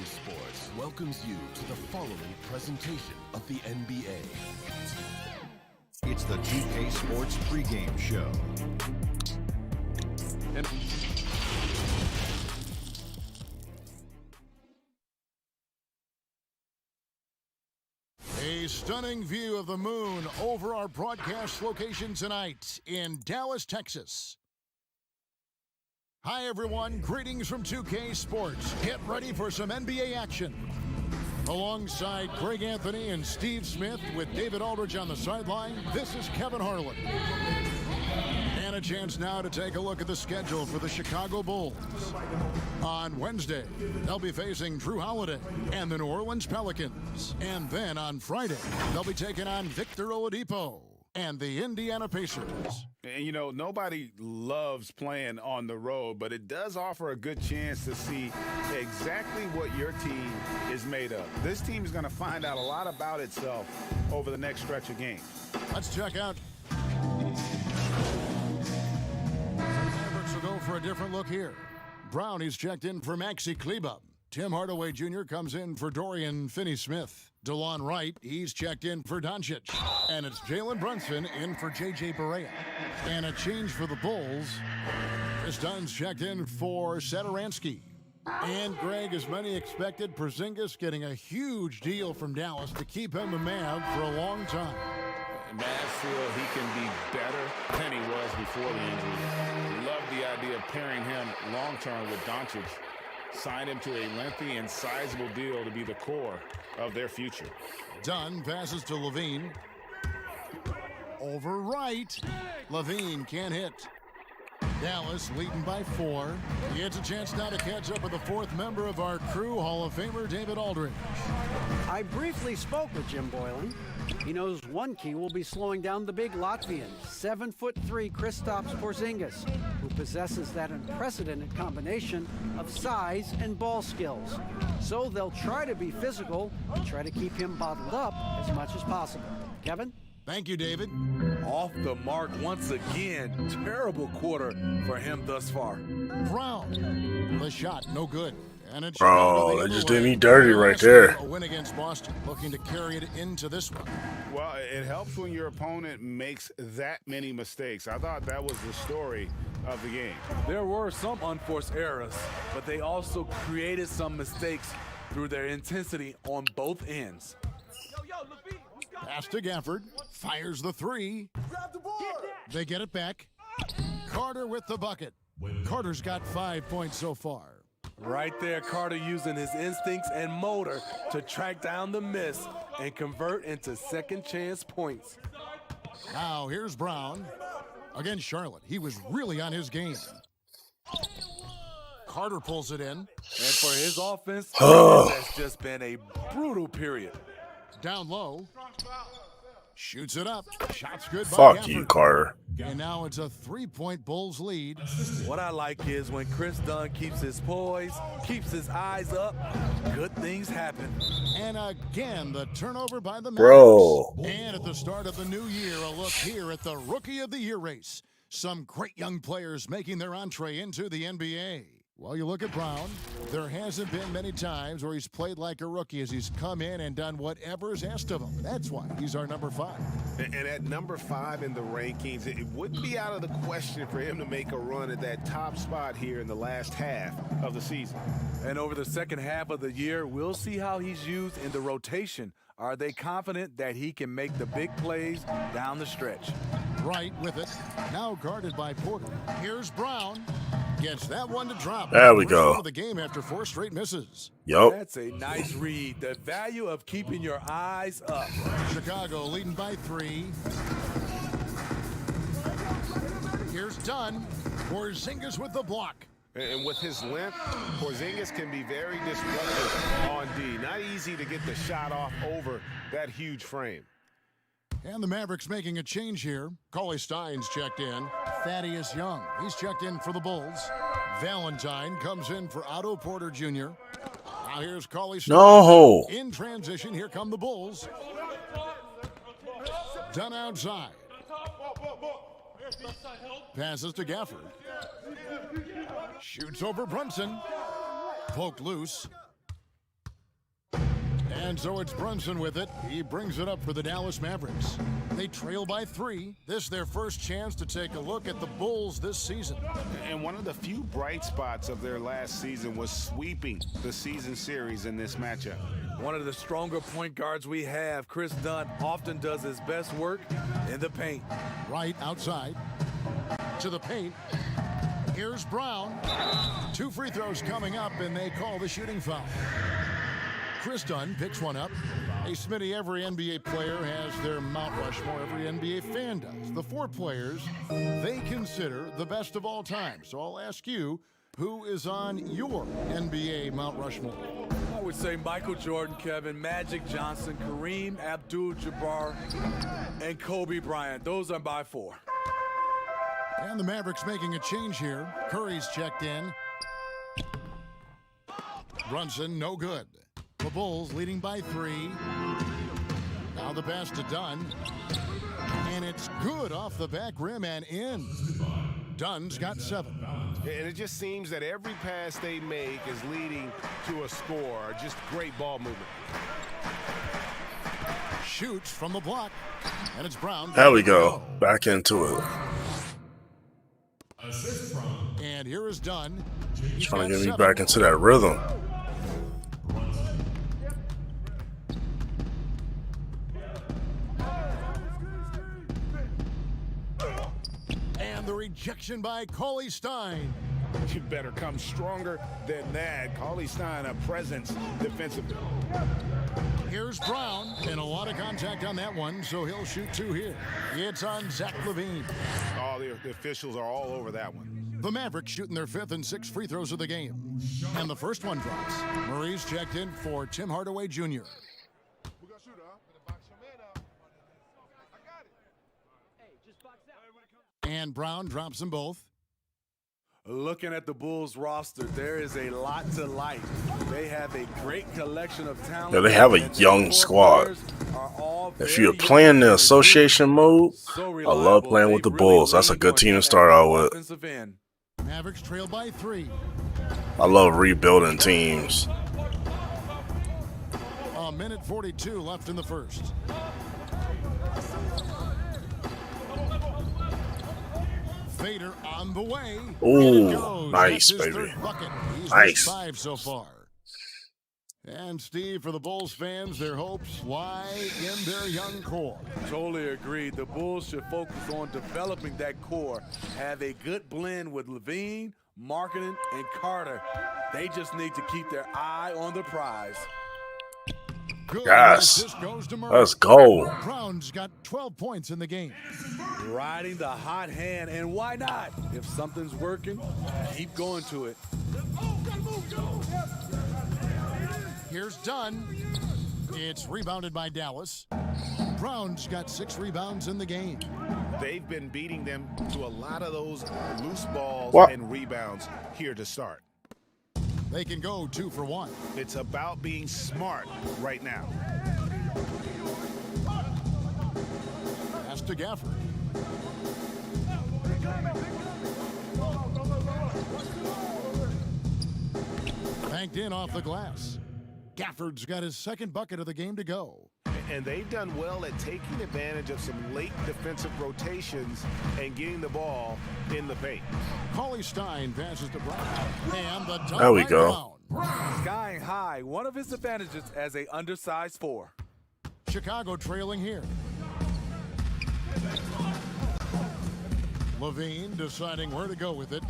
Sports welcomes you to the following presentation of the NBA. It's the 2K Sports pregame show. A stunning view of the moon over our broadcast location tonight in Dallas, Texas. Hi, everyone. Greetings from 2K Sports. Get ready for some NBA action. Alongside Greg Anthony and Steve Smith with David Aldridge on the sideline, this is Kevin Harlan. And a chance now to take a look at the schedule for the Chicago Bulls. On Wednesday, they'll be facing Drew Holiday and the New Orleans Pelicans. And then on Friday, they'll be taking on Victor Oladipo and the Indiana Pacers. And, you know, nobody loves playing on the road, but it does offer a good chance to see exactly what your team is made of. This team is going to find out a lot about itself over the next stretch of games. Let's check out. Mavericks will go for a different look here. Brownie's checked in for Maxi Kleber. Tim Hardaway Jr. comes in for Dorian Finney-Smith. DeLon Wright, he's checked in for Doncic. And it's Jalen Brunson in for J.J. Barea. And a change for the Bulls. Chris Dunn's checked in for Satoransky. And Greg, as many expected, Porzingis getting a huge deal from Dallas to keep him a Mav for a long time. Mavs feel he can be better than he was before the injury. Love the idea of pairing him long-term with Doncic. Signed him to a lengthy and sizable deal to be the core of their future. Dunn passes to Levine. Over Wright. Levine can't hit. Dallas leading by 4. He gets a chance now to catch up with the fourth member of our crew, Hall of Famer David Aldridge. I briefly spoke with Jim Boylan. He knows one key will be slowing down the big Latvian, 7'3" Kristaps Porzingis, who possesses that unprecedented combination of size and ball skills. So they'll try to be physical and try to keep him bottled up as much as possible. Kevin? Thank you, David. Off the mark once again. Terrible quarter for him thus far. Brown. The shot, no good. And it's Bro, they just did me dirty right there. A win against Boston, looking to carry it into this one. Well, it helps when your opponent makes that many mistakes. I thought that was the story of the game. There were some unforced errors, but they also created some mistakes through their intensity on both ends. Pass to Gafford. Fires the 3. They get it back. Carter with the bucket. Carter's got 5 points so far. Right there, Carter using his instincts and motor to track down the miss and convert into second chance points. Now here's Brown against Charlotte. He was really on his game. Carter pulls it in. And for his offense, that's just been a brutal period. Down low. Shoots it up. Shots good by Fuck Gafford. you, Carter. And now it's a 3-point Bulls lead. What I like is when Chris Dunn keeps his poise, keeps his eyes up, good things happen. And again, the turnover by the Mavericks. Bro. And at the start of the new year, a look here at the Rookie of the Year race. Some great young players making their entree into the NBA. Well, you look at Brown, there hasn't been many times where he's played like a rookie as he's come in and done whatever's asked of him. That's why he's our number 5. And at number 5 in the rankings, it wouldn't be out of the question for him to make a run at that top spot here in the last half of the season. And over the second half of the year, we'll see how he's used in the rotation. Are they confident that he can make the big plays down the stretch? Right with it. Now guarded by Porter. Here's Brown. Gets that one to drop. There we go. The game after 4 straight misses. Yup. That's a nice read. The value of keeping your eyes up. Chicago leading by 3. Here's Dunn. Porzingis with the block. And with his length, Porzingis can be very disruptive on D. Not easy to get the shot off over that huge frame. And the Mavericks making a change here. Cauley Stein's checked in. Thaddeus Young, he's checked in for the Bulls. Valentine comes in for Otto Porter Jr. Now here's Cauley Stein. No. In transition, here come the Bulls. Dunn outside. Passes to Gafford. Shoots over Brunson. Poked loose. And so it's Brunson with it. He brings it up for the Dallas Mavericks. They trail by 3. This is their first chance to take a look at the Bulls this season. And one of the few bright spots of their last season was sweeping the season series in this matchup. One of the stronger point guards we have, Chris Dunn, often does his best work in the paint. Right outside to the paint. Here's Brown. 2 free throws coming up, and they call the shooting foul. Chris Dunn picks one up. Hey, Smitty, every NBA player has their Mount Rushmore. Every NBA fan does. The 4 players they consider the best of all time. So I'll ask you, who is on your NBA Mount Rushmore? I would say Michael Jordan, Kevin, Magic Johnson, Kareem Abdul-Jabbar, and Kobe Bryant. Those are my 4. And the Mavericks making a change here. Curry's checked in. Brunson, no good. The Bulls leading by 3. Now the pass to Dunn. And it's good off the back rim and in. Dunn's got 7. And it just seems that every pass they make is leading to a score. Just great ball movement. Shoots from the block. And it's Brown. There we go. Back into it. And here is Dunn. He's trying to get me 7. back into that rhythm. And the rejection by Cauley Stein. You better come stronger than that. Cauley Stein, a presence defensively. Here's Brown, and a lot of contact on that one, so he'll shoot 2 here. It's on Zach LaVine. Oh, the officials are all over that one. The Mavericks shooting their 5th and 6th free throws of the game. And the first one drops. Murray's checked in for Tim Hardaway Jr. And Brown drops them both. Looking at the Bulls roster, there is a lot to like. They have a great collection of talent. Yeah, they have a young squad. If you're playing the association mode, I love playing with the Bulls. That's a good team to start out with. Mavericks trail by 3. I love rebuilding teams. A minute 42 left in the first. Vader on the way. Ooh, nice, baby. Nice. 5 so far. And Steve, for the Bulls fans, their hopes lie in their young core. Totally agreed. The Bulls should focus on developing that core. Have a good blend with LaVine, Markkanen, and Carter. They just need to keep their eye on the prize. Good. Yes. Goes to Let's go. Brown's got 12 points in the game. Riding the hot hand, and why not? If something's working, keep going to it. Here's Dunn. It's rebounded by Dallas. Brown's got 6 rebounds in the game. They've been beating them to a lot of those loose balls and rebounds here to start. They can go 2 for 1. It's about being smart right now. Pass to Gafford. Banked in off the glass. Gafford's got his second bucket of the game to go. And they've done well at taking advantage of some late defensive rotations and getting the ball in the paint. Cauley Stein passes to Brown. And the dunk There we by go. Brown. Skying high, one of his advantages as a undersized 4. Chicago trailing here. Levine deciding where to go with it.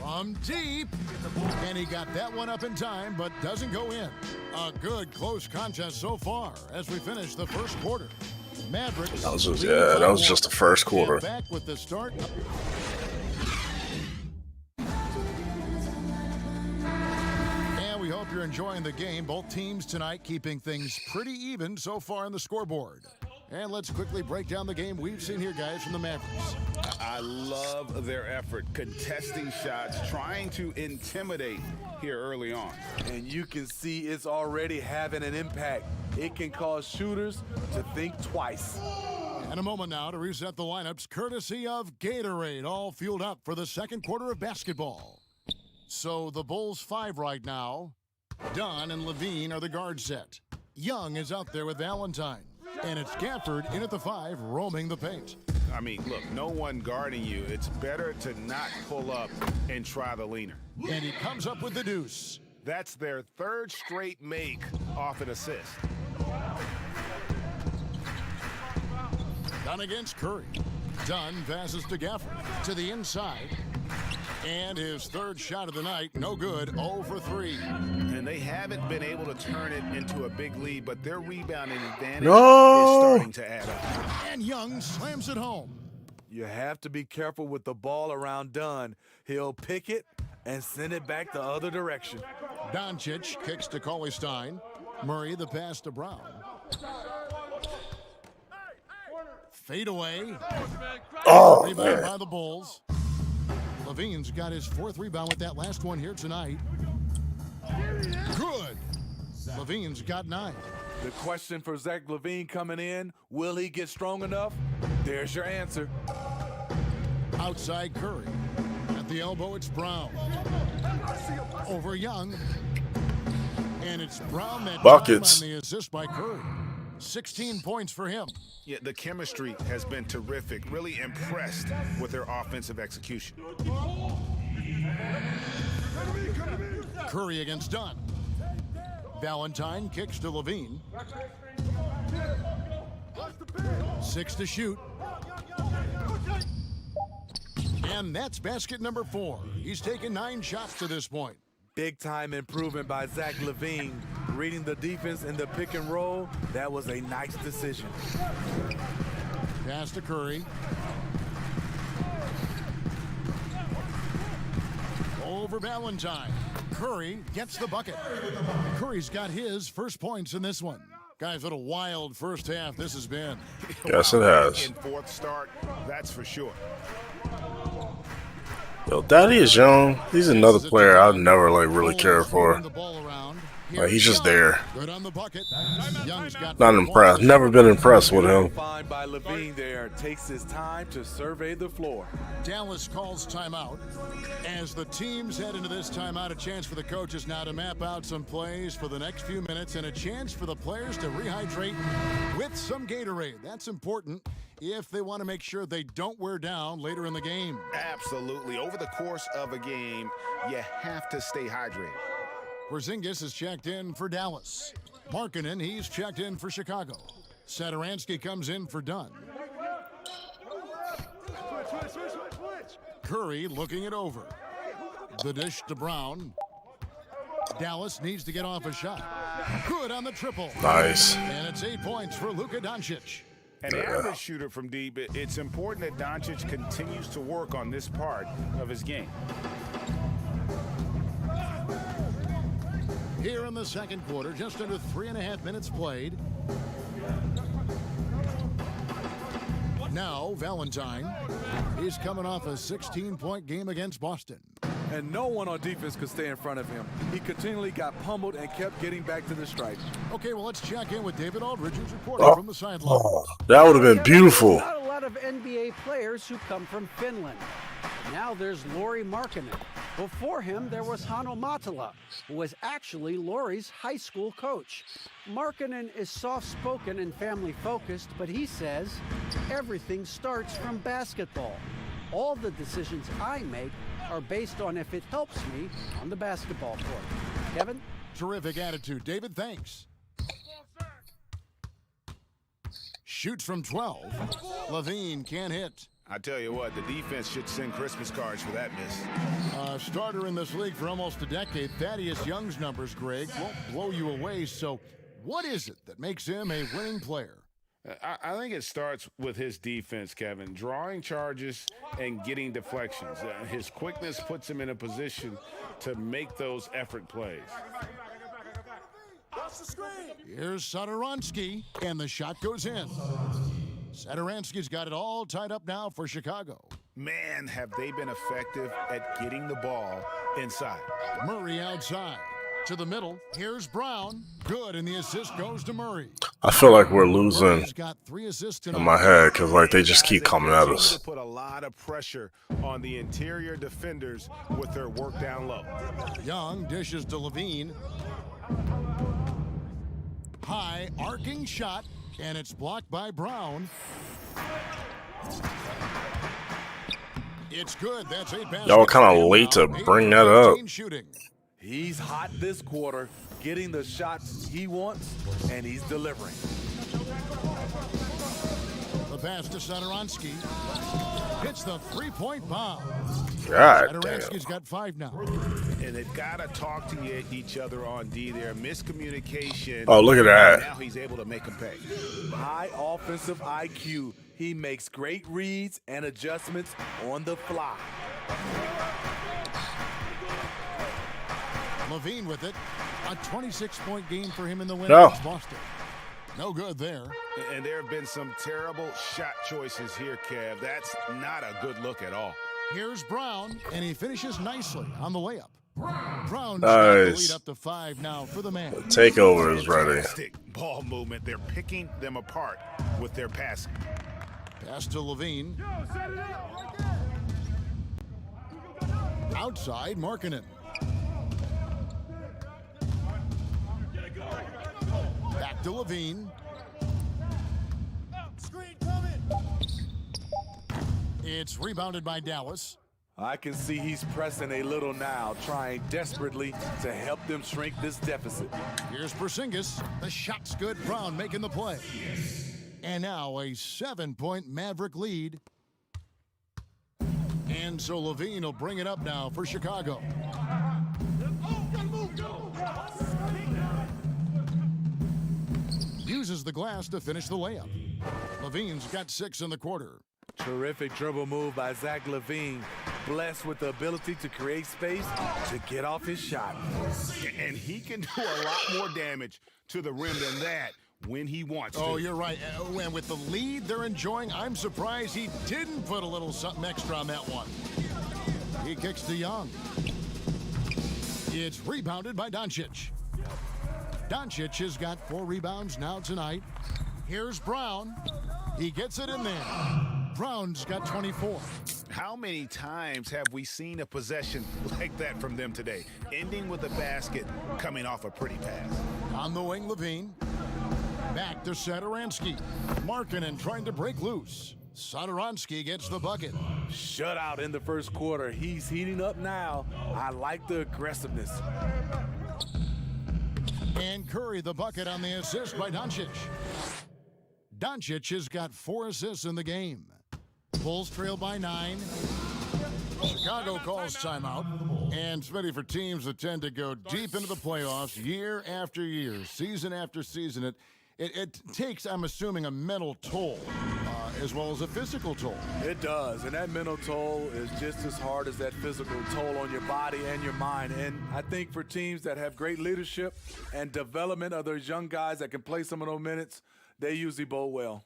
From deep, and he got that one up in time, but doesn't go in. A good close contest so far as we finish the first quarter. Mavericks. That was just the first quarter. Back with the start. And we hope you're enjoying the game. Both teams tonight keeping things pretty even so far on the scoreboard. And let's quickly break down the game we've seen here, guys, from the Mavericks. I love their effort, contesting shots, trying to intimidate here early on. And you can see it's already having an impact. It can cause shooters to think twice. And a moment now to reset the lineups, courtesy of Gatorade, all fueled up for the second quarter of basketball. So the Bulls 5 right now. Dunn and Levine are the guard set. Young is out there with Valentine. And it's Gafford in at the 5, roaming the paint. I mean, look, no one guarding you. It's better to not pull up and try the leaner. And he comes up with the deuce. That's their third straight make off an assist. Dunn against Curry. Dunn passes to Gafford to the inside. And his third shot of the night, no good, 0 for 3. And they haven't been able to turn it into a big lead, but their rebounding advantage is starting to add up. And Young slams it home. You have to be careful with the ball around Dunn. He'll pick it and send it back the other direction. Doncic kicks to Cauley Stein. Murray the pass to Brown. Fade away. Oh, rebound man. by the Bulls. Levine's got his 4th rebound with that last one here tonight. Good. Levine's got 9. The question for Zach LaVine coming in, will he get strong enough? There's your answer. Outside Curry. At the elbow, it's Brown. Over Young. And it's Brown that Buckets. on the assist by Curry. 16 points for him. Yeah, the chemistry has been terrific. Really impressed with their offensive execution. Curry against Dunn. Valentine kicks to Levine. 6 to shoot. And that's basket number 4. He's taken 9 shots to this point. Big time improvement by Zach LaVine. Reading the defense in the pick and roll, that was a nice decision. Pass to Curry. Over Valentine. Curry gets the bucket. Curry's got his first points in this one. Guys, what a wild first half this has been. Yes, it has. In 4th start, that's for sure. Yo, Thaddeus Young, he's another player I've never really cared for. Like, he's just there. Good on the bucket. Young's got Not impressed. Never been impressed with him. Fine by LaVine there. Takes his time to survey the floor. Dallas calls timeout. As the teams head into this timeout, a chance for the coaches now to map out some plays for the next few minutes and a chance for the players to rehydrate with some Gatorade. That's important if they want to make sure they don't wear down later in the game. Absolutely. Over the course of a game, you have to stay hydrated. Porzingis is checked in for Dallas. Markkanen, he's checked in for Chicago. Satoransky comes in for Dunn. Curry looking it over. The dish to Brown. Dallas needs to get off a shot. Good on the triple. Nice. And it's 8 points for Luka Doncic. An average shooter from deep, it's important that Doncic continues to work on this part of his game. Here in the second quarter, just under 3.5 minutes played. Now, Valentine is coming off a 16-point game against Boston. And no one on defense could stay in front of him. He continually got pummeled and kept getting back to the stripe. Okay, well, let's check in with David Aldridge, who's reporting from the sideline. That would have been beautiful. Not a lot of NBA players who come from Finland. Now there's Lauri Markkanen. Before him, there was Hanno Matala, who was actually Lauri's high school coach. Markkanen is soft-spoken and family-focused, but he says everything starts from basketball. All the decisions I make are based on if it helps me on the basketball court. Kevin? Terrific attitude. David, thanks. Shoots from 12. Levine can't hit. I tell you what, the defense should send Christmas cards for that miss. Starter in this league for almost a decade. Thaddeus Young's numbers, Greg, won't blow you away. So what is it that makes him a winning player? I think it starts with his defense, Kevin. Drawing charges and getting deflections. His quickness puts him in a position to make those effort plays. Here's Satoransky, and the shot goes in. Satoransky's got it all tied up now for Chicago. Man, have they been effective at getting the ball inside. Murray outside. To the middle. Here's Brown. Good, and the assist goes to Murray. I feel like we're losing He's got 3 assists in my head because like they just keep coming at us. Put a lot of pressure on the interior defenders with their work down low. Young dishes to Levine. High arcing shot, and it's blocked by Brown. It's good. That's 8 baskets. Y'all were kind of late to bring that up. Shooting. He's hot this quarter, getting the shots he wants, and he's delivering. The pass to Satoransky. Hits the three-point bomb. God Satoransky's got 5 now. And they've got to talk to each other on D there. Miscommunication. Oh, look at that. Now he's able to make them pay. High offensive IQ. He makes great reads and adjustments on the fly. Levine with it. A 26-point game for him in the win No. against Boston. No good there. And there have been some terrible shot choices here, Kev. That's not a good look at all. Here's Brown, and he finishes nicely on the layup. Brown's Nice. got the lead up to 5 now for the man. Takeover is ready. Fantastic ball movement. They're picking them apart with their passing. Pass to Levine. Outside, Markkanen. Back to Levine. It's rebounded by Dallas. I can see he's pressing a little now, trying desperately to help them shrink this deficit. Here's Porzingis. The shot's good. Brown making the play. And now a 7-point Maverick lead. And so Levine will bring it up now for Chicago. Uses the glass to finish the layup. Levine's got 6 in the quarter. Terrific dribble move by Zach LaVine. Blessed with the ability to create space to get off his shot. And he can do a lot more damage to the rim than that when he wants to. Oh, you're right. And with the lead they're enjoying, I'm surprised he didn't put a little something extra on that one. He kicks to Young. It's rebounded by Doncic. Doncic has got 4 rebounds now tonight. Here's Brown. He gets it in there. Brown's got 24. How many times have we seen a possession like that from them today? Ending with a basket, coming off a pretty pass. On the wing, Levine. Back to Satoransky. Markkanen trying to break loose. Satoransky gets the bucket. Shutout in the first quarter. He's heating up now. I like the aggressiveness. And Curry the bucket on the assist by Doncic. Doncic has got 4 assists in the game. Bulls trail by 9. Chicago calls timeout. And Smitty, for teams that tend to go deep into the playoffs year after year, season after season, it takes, I'm assuming, a mental toll as well as a physical toll. It does, and that mental toll is just as hard as that physical toll on your body and your mind. And I think for teams that have great leadership and development of those young guys that can play some of those minutes, they usually bowl well.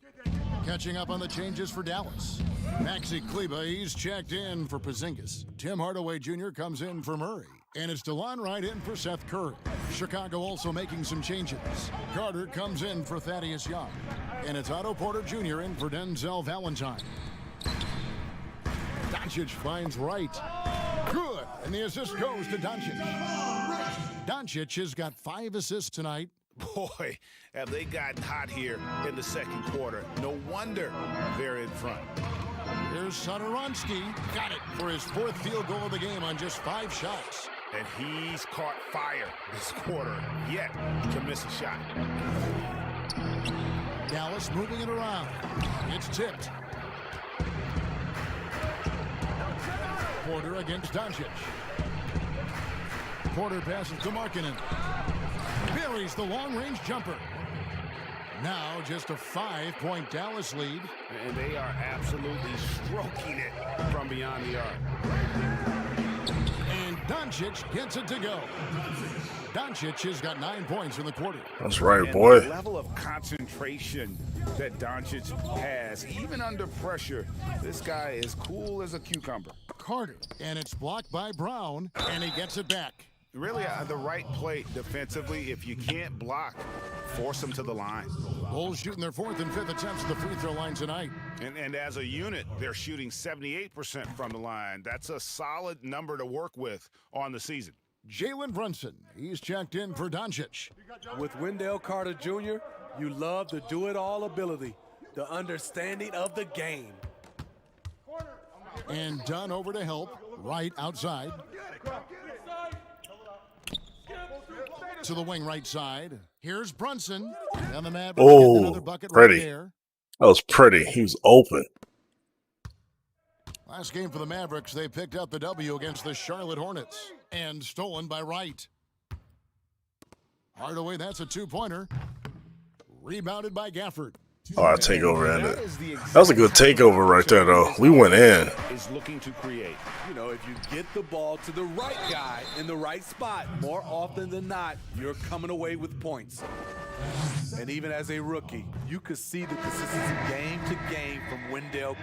Catching up on the changes for Dallas. Maxi Kleba, he's checked in for Porzingis. Tim Hardaway Jr. comes in for Murray. And it's DeLon Wright in for Seth Curry. Chicago also making some changes. Carter comes in for Thaddeus Young. And it's Otto Porter Jr. in for Denzel Valentine. Doncic finds Wright. Good. And the assist goes to Doncic. Doncic has got 5 assists tonight. Boy, have they gotten hot here in the second quarter. No wonder they're in front. Here's Satoransky. Got it for his 4th field goal of the game on just 5 shots. And he's caught fire this quarter, yet to miss a shot. Dallas moving it around. It's tipped. Porter against Doncic. Porter passes to Markkanen. Buries the long-range jumper. Now just a 5-point Dallas lead. And they are absolutely stroking it from beyond the arc. And Doncic gets it to go. Doncic has got 9 points in the quarter. That's right, and boy. The level of concentration that Doncic has, even under pressure, this guy is cool as a cucumber. Carter, and it's blocked by Brown, and he gets it back. Really the right play defensively. If you can't block, force them to the line. Bulls shooting their 4th and 5th attempts at the free throw line tonight. And as a unit, they're shooting 78% from the line. That's a solid number to work with on the season. Jalen Brunson, he's checked in for Doncic. With Wendell Carter Jr., you love the do-it-all ability, the understanding of the game. And Dunn over to help, right outside. To the wing right side. Here's Brunson. And the Mavericks get another bucket pretty. right there. That was pretty. He was open. Last game for the Mavericks, they picked up the W against the Charlotte Hornets. And stolen by Wright. Hardaway, that's a 2-pointer. Rebounded by Gafford. Takeover ended. That was a good takeover right there, though. We went in. Is looking to create. You know, if you get the ball to the right guy in the right spot, more often than not, you're coming away with points. And even as a rookie, you could see the consistency game to game from Wendell.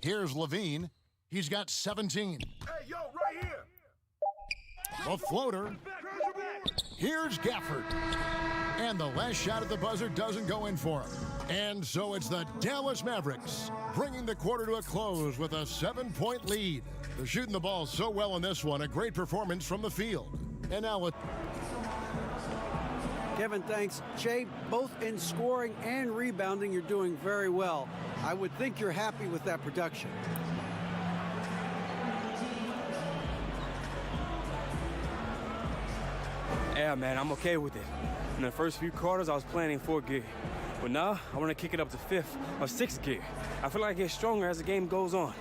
Here's Levine. He's got 17. Hey, yo, right here. A floater. Here's Gafford. And the last shot at the buzzer doesn't go in for him. And so it's the Dallas Mavericks bringing the quarter to a close with a 7-point lead. They're shooting the ball so well in this one. A great performance from the field. And now Kevin, thanks. Jay, both in scoring and rebounding, you're doing very well. I would think you're happy with that production. Yeah, man, I'm okay with it. In the first few quarters, I was playing in 4th gear. But now, I want to kick it up to 5th or 6th gear. I feel like I get stronger as the game goes on.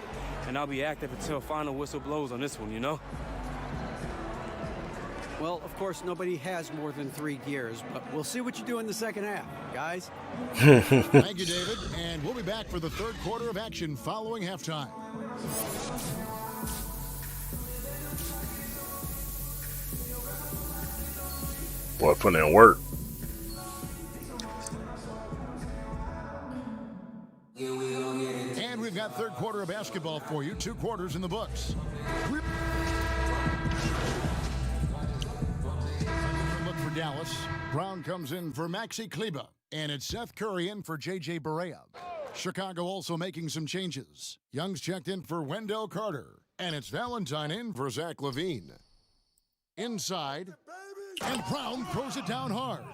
And I'll be active until final whistle blows on this one, you know? Well, of course, nobody has more than 3 gears, but we'll see what you do in the second half, guys. Thank you, David. And we'll be back for the 3rd quarter of action following halftime. Boy, putting in work. And we've got 3rd quarter of basketball for you. 2 quarters in the books. Look for Dallas. Brown comes in for Maxi Kleba. And it's Seth Curry in for J.J. Barea. Chicago also making some changes. Young's checked in for Wendell Carter. And it's Valentine in for Zach LaVine. Inside. And Brown throws it down hard.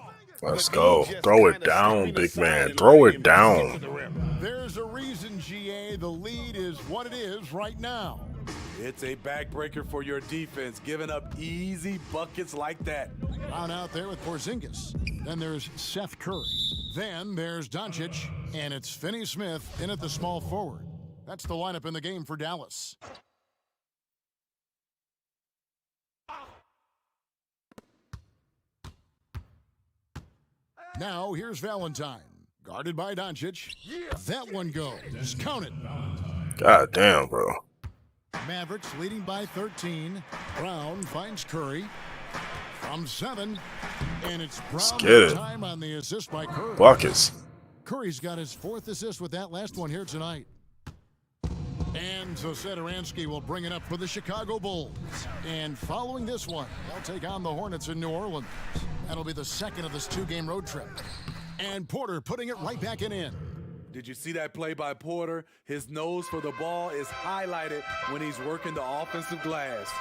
Let's go. Throw it down, big man. Throw it down. There's a reason, GA. The lead is what it is right now. It's a backbreaker for your defense, giving up easy buckets like that. Brown out there with Porzingis. Then there's Seth Curry. Then there's Doncic. And it's Finney Smith in at the small forward. That's the lineup in the game for Dallas. Now here's Valentine. Guarded by Doncic. That one goes. Count it. God damn, bro. Mavericks leading by 13. Brown finds Curry from 7. And it's Brown time on the assist by Curry. Buckets. Curry's got his 4th assist with that last one here tonight. And so Satoransky will bring it up for the Chicago Bulls. And following this one, they'll take on the Hornets in New Orleans. That'll be the second of this 2-game road trip. And Porter putting it right back in. Did you see that play by Porter? His nose for the ball is highlighted when he's working the offensive glass.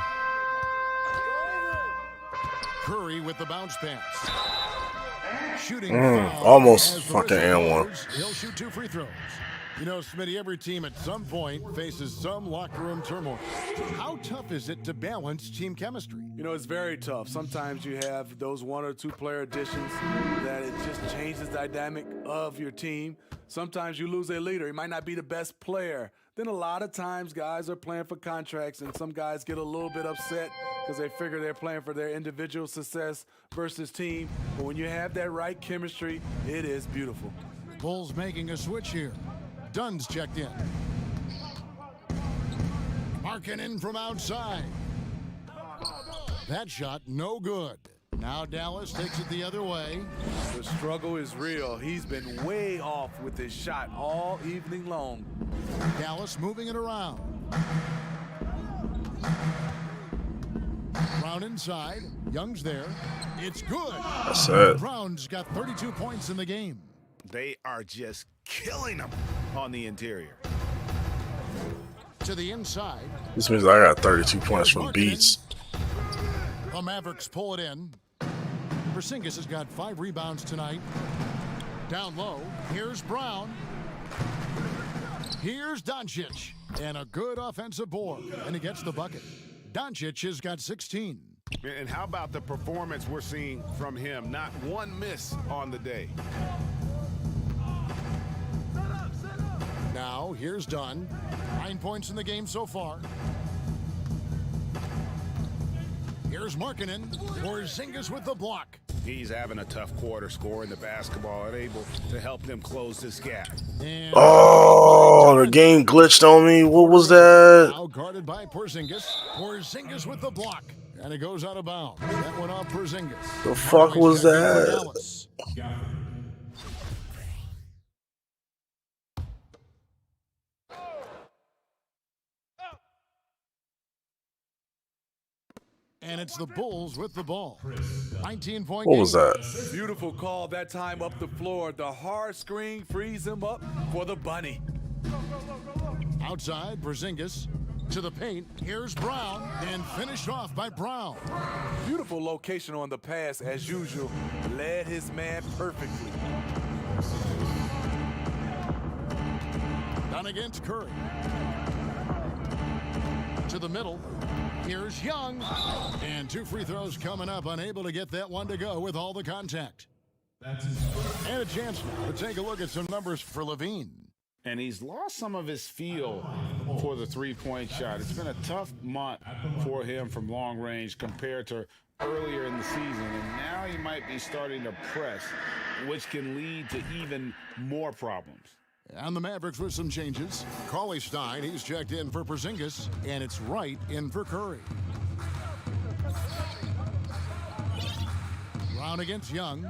Curry with the bounce pass. Shooting almost fucking and one. He'll shoot 2 free throws. You know, Smitty, every team at some point faces some locker room turmoil. How tough is it to balance team chemistry? You know, it's very tough. Sometimes you have those 1 or 2 player additions that it just changes the dynamic of your team. Sometimes you lose a leader. He might not be the best player. Then a lot of times guys are playing for contracts, and some guys get a little bit upset because they figure they're playing for their individual success versus team. But when you have that right chemistry, it is beautiful. Bulls making a switch here. Dunn's checked in. Markkanen from outside. That shot no good. Now Dallas takes it the other way. The struggle is real. He's been way off with his shot all evening long. Dallas moving it around. Brown inside. Young's there. It's good. That's it. Brown's got 32 points in the game. They are just killing them on the interior. To the inside. This means I got 32 points from beats. The Mavericks pull it in. Porzingis has got 5 rebounds tonight. Down low. Here's Brown. Here's Doncic. And a good offensive board. And he gets the bucket. Doncic has got 16. And how about the performance we're seeing from him? Not one miss on the day. Now, here's Dunn. 9 points in the game so far. Here's Markkanen. Porzingis with the block. He's having a tough quarter scoring the basketball and able to help them close this gap. And oh, the game glitched on me. What was that? Now guarded by Porzingis. Porzingis with the block. And it goes out of bounds. That went off Porzingis. The fuck was that? And it's the Bulls with the ball. 19-point What game. was that? Beautiful call that time up the floor. The hard screen frees him up for the bunny. Outside, Porzingis to the paint. Here's Brown, and finished off by Brown. Beautiful location on the pass, as usual. Led his man perfectly. Down against Curry. To the middle. Here's Young. And 2 free throws coming up. Unable to get that one to go with all the contact. And a chance now to take a look at some numbers for Levine. And he's lost some of his feel for the three-point shot. It's been a tough month for him from long range compared to earlier in the season. And now he might be starting to press, which can lead to even more problems. And the Mavericks with some changes. Cauley-Stein, he's checked in for Porzingis, and it's Wright in for Curry. Brown against Young.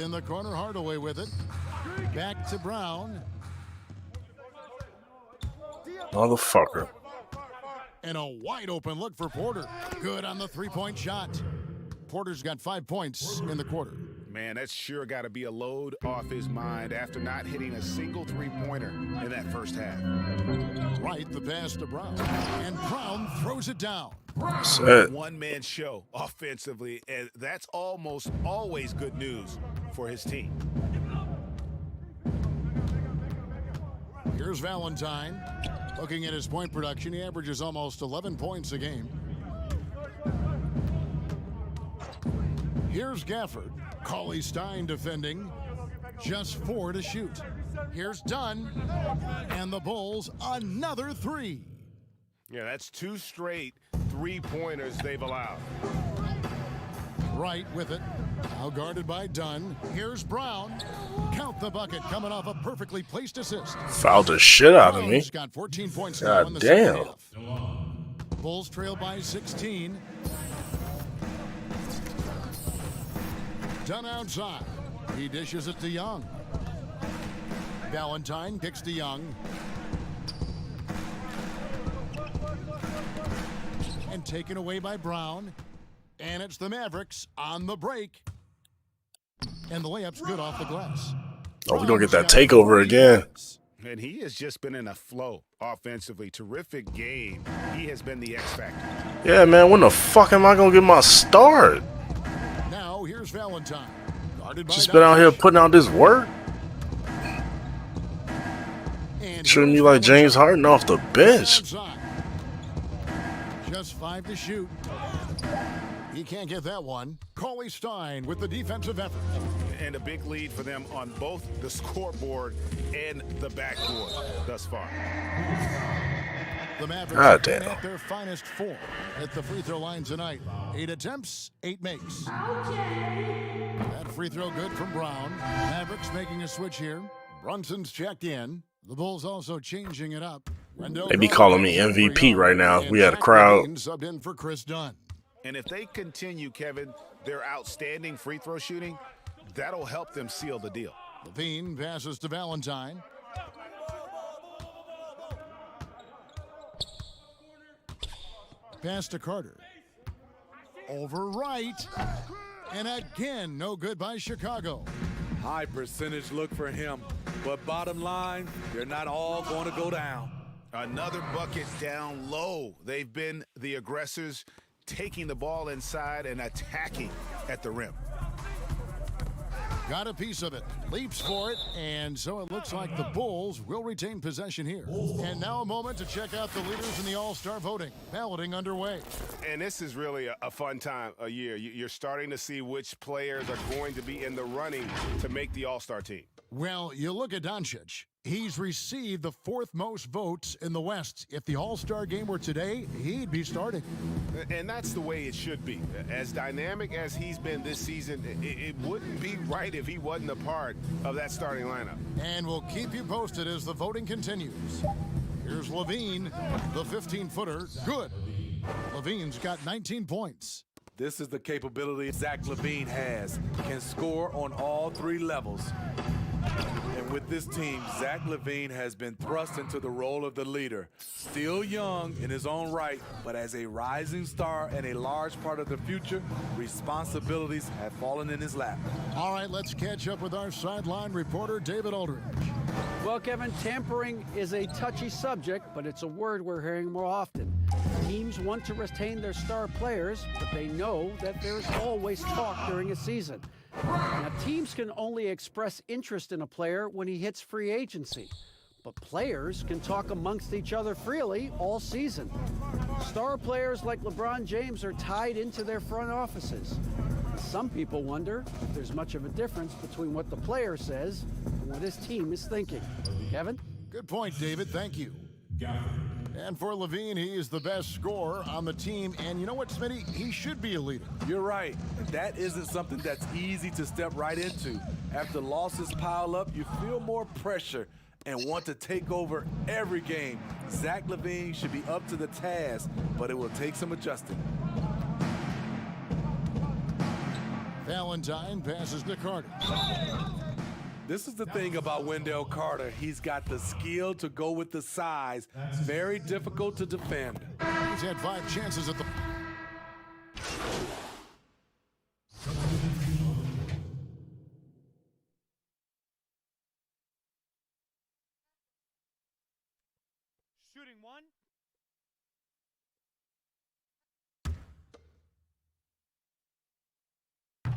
In the corner, Hardaway with it. Back to Brown. Motherfucker. And a wide open look for Porter. Good on the 3-point shot. Porter's got 5 points in the quarter. Man, that's sure got to be a load off his mind after not hitting a single three-pointer in that first half. Right, the pass to Brown. And Brown throws it down. One-man show offensively, and that's almost always good news for his team. Here's Valentine. Looking at his point production, he averages almost 11 points a game. Here's Gafford. Cauley-Stein defending. Just 4 to shoot. Here's Dunn. And the Bulls, another 3. Yeah, that's 2 straight three-pointers they've allowed. Wright with it. Now guarded by Dunn. Here's Brown. Count the bucket coming off a perfectly placed assist. Fouled the shit out of me. Brown's got 14 points now in God the second damn. half. Bulls trail by 16. Dunn outside. He dishes it to Young. Valentine kicks to Young. And taken away by Brown. And it's the Mavericks on the break. And the layup's good off the glass. Oh, we're going to get that takeover again. And he has just been in a flow offensively. Terrific game. He has been the X factor. Yeah, man, when the fuck am I going to get my start? Now here's Valentine. Guarded by Just been out here putting out this work. Treating me like James Harden off the bench. Just 5 to shoot. He can't get that one. Cauley Stein with the defensive effort. And a big lead for them on both the scoreboard and the backboard thus far. The Mavericks God damn. at their finest form at the free throw line tonight. 8 attempts, 8 makes. That free throw good from Brown. Mavericks making a switch here. Brunson's checked in. The Bulls also changing it up. They be calling me MVP right now. We had a crowd. Subbed in for Chris Dunn. And if they continue, Kevin, their outstanding free throw shooting, that'll help them seal the deal. Levine passes to Valentine. Pass to Carter. Over Wright. And again, no good by Chicago. High percentage look for him. But bottom line, they're not all going to go down. Another bucket down low. They've been the aggressors, taking the ball inside and attacking at the rim. Got a piece of it, leaps for it, and so it looks like the Bulls will retain possession here. And now a moment to check out the leaders in the All-Star voting. Balloting underway. And this is really a fun time of year. You're starting to see which players are going to be in the running to make the All-Star team. Well, you look at Doncic. He's received the 4th most votes in the West. If the All-Star game were today, he'd be starting. And that's the way it should be. As dynamic as he's been this season, it wouldn't be right if he wasn't a part of that starting lineup. And we'll keep you posted as the voting continues. Here's Levine, the 15-footer. Good. Levine's got 19 points. This is the capability Zach LaVine has. Can score on all 3 levels. And with this team, Zach LaVine has been thrust into the role of the leader. Still young in his own right, but as a rising star and a large part of the future, responsibilities have fallen in his lap. All right, let's catch up with our sideline reporter, David Aldridge. Well, Kevin, tampering is a touchy subject, but it's a word we're hearing more often. Teams want to retain their star players, but they know that there's always talk during a season. Now, teams can only express interest in a player when he hits free agency, but players can talk amongst each other freely all season. Star players like LeBron James are tied into their front offices. Some people wonder if there's much of a difference between what the player says and what his team is thinking. Kevin? Good point, David. Thank you. And for Levine, he is the best scorer on the team. And you know what, Smitty? He should be a leader. You're right. And that isn't something that's easy to step right into. After losses pile up, you feel more pressure and want to take over every game. Zach LaVine should be up to the task, but it will take some adjusting. Valentine passes to Carter. This is the thing about Wendell Carter. He's got the skill to go with the size. Very difficult to defend. He's had 5 chances at the... Shooting one.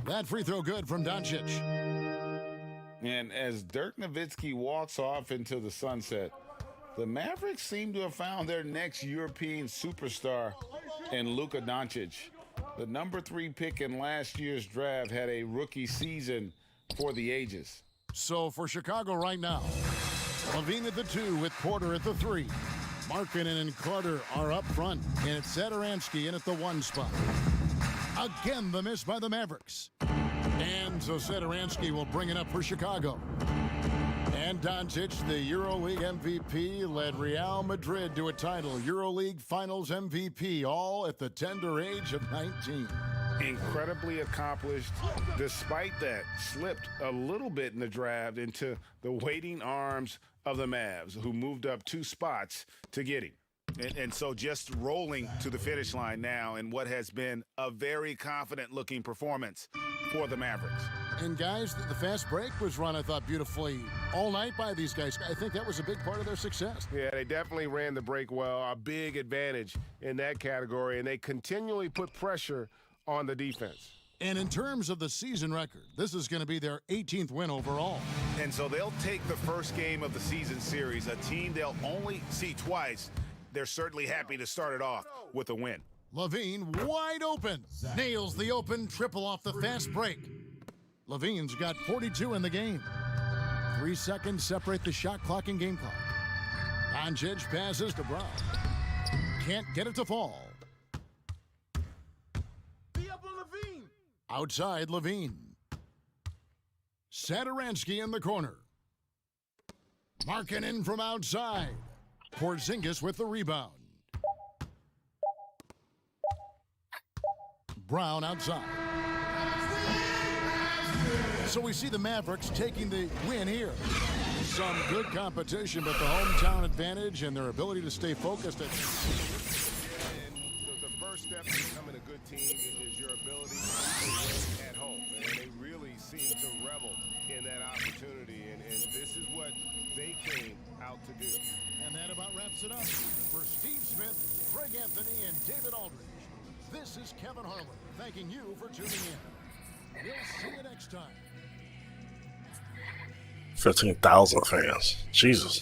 That free throw good from Doncic. And as Dirk Nowitzki walks off into the sunset, the Mavericks seem to have found their next European superstar in Luka Doncic. The number 3 pick in last year's draft had a rookie season for the ages. So for Chicago right now, Levine at the 2 with Porter at the 3. Markkanen and Carter are up front, and it's Satoransky in at the 1 spot. Again, the miss by the Mavericks. And so Satoransky will bring it up for Chicago. And Doncic, the EuroLeague MVP, led Real Madrid to a title. EuroLeague Finals MVP, all at the tender age of 19. Incredibly accomplished. Despite that, slipped a little bit in the draft into the waiting arms of the Mavs, who moved up 2 spots to get him. And so just rolling to the finish line now in what has been a very confident-looking performance for the Mavericks. And guys, the fast break was run, I thought, beautifully all night by these guys. I think that was a big part of their success. Yeah, they definitely ran the break well, a big advantage in that category, and they continually put pressure on the defense. And in terms of the season record, this is going to be their 18th win overall. And so they'll take the first game of the season series, a team they'll only see twice. They're certainly happy to start it off with a win. Levine wide open. Nails the open triple off the fast break. Levine's got 42 in the game. 3 seconds separate the shot clock and game clock. Doncic passes to Brown. Can't get it to fall. Be up on Levine. Outside Levine. Satoransky in the corner. Marking in from outside. Porzingis with the rebound. Brown outside. So we see the Mavericks taking the win here. Some good competition, but the hometown advantage and their ability to stay focused. And the first step to becoming a good team is your ability to win at home. And they really seem to revel in that opportunity. And this is what they came out to do. And that about wraps it up. For Steve Smith, Greg Anthony, and David Aldridge, this is Kevin Harlan thanking you for tuning in. We'll see you next time. 15,000 fans. Jesus.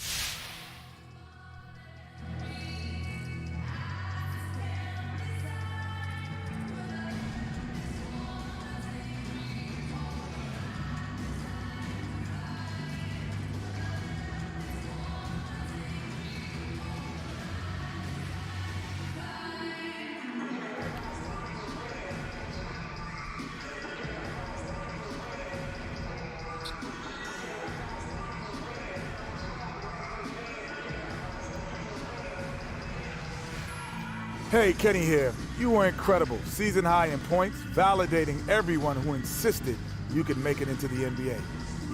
Hey, Kenny here. You were incredible. Season high in points, validating everyone who insisted you could make it into the NBA,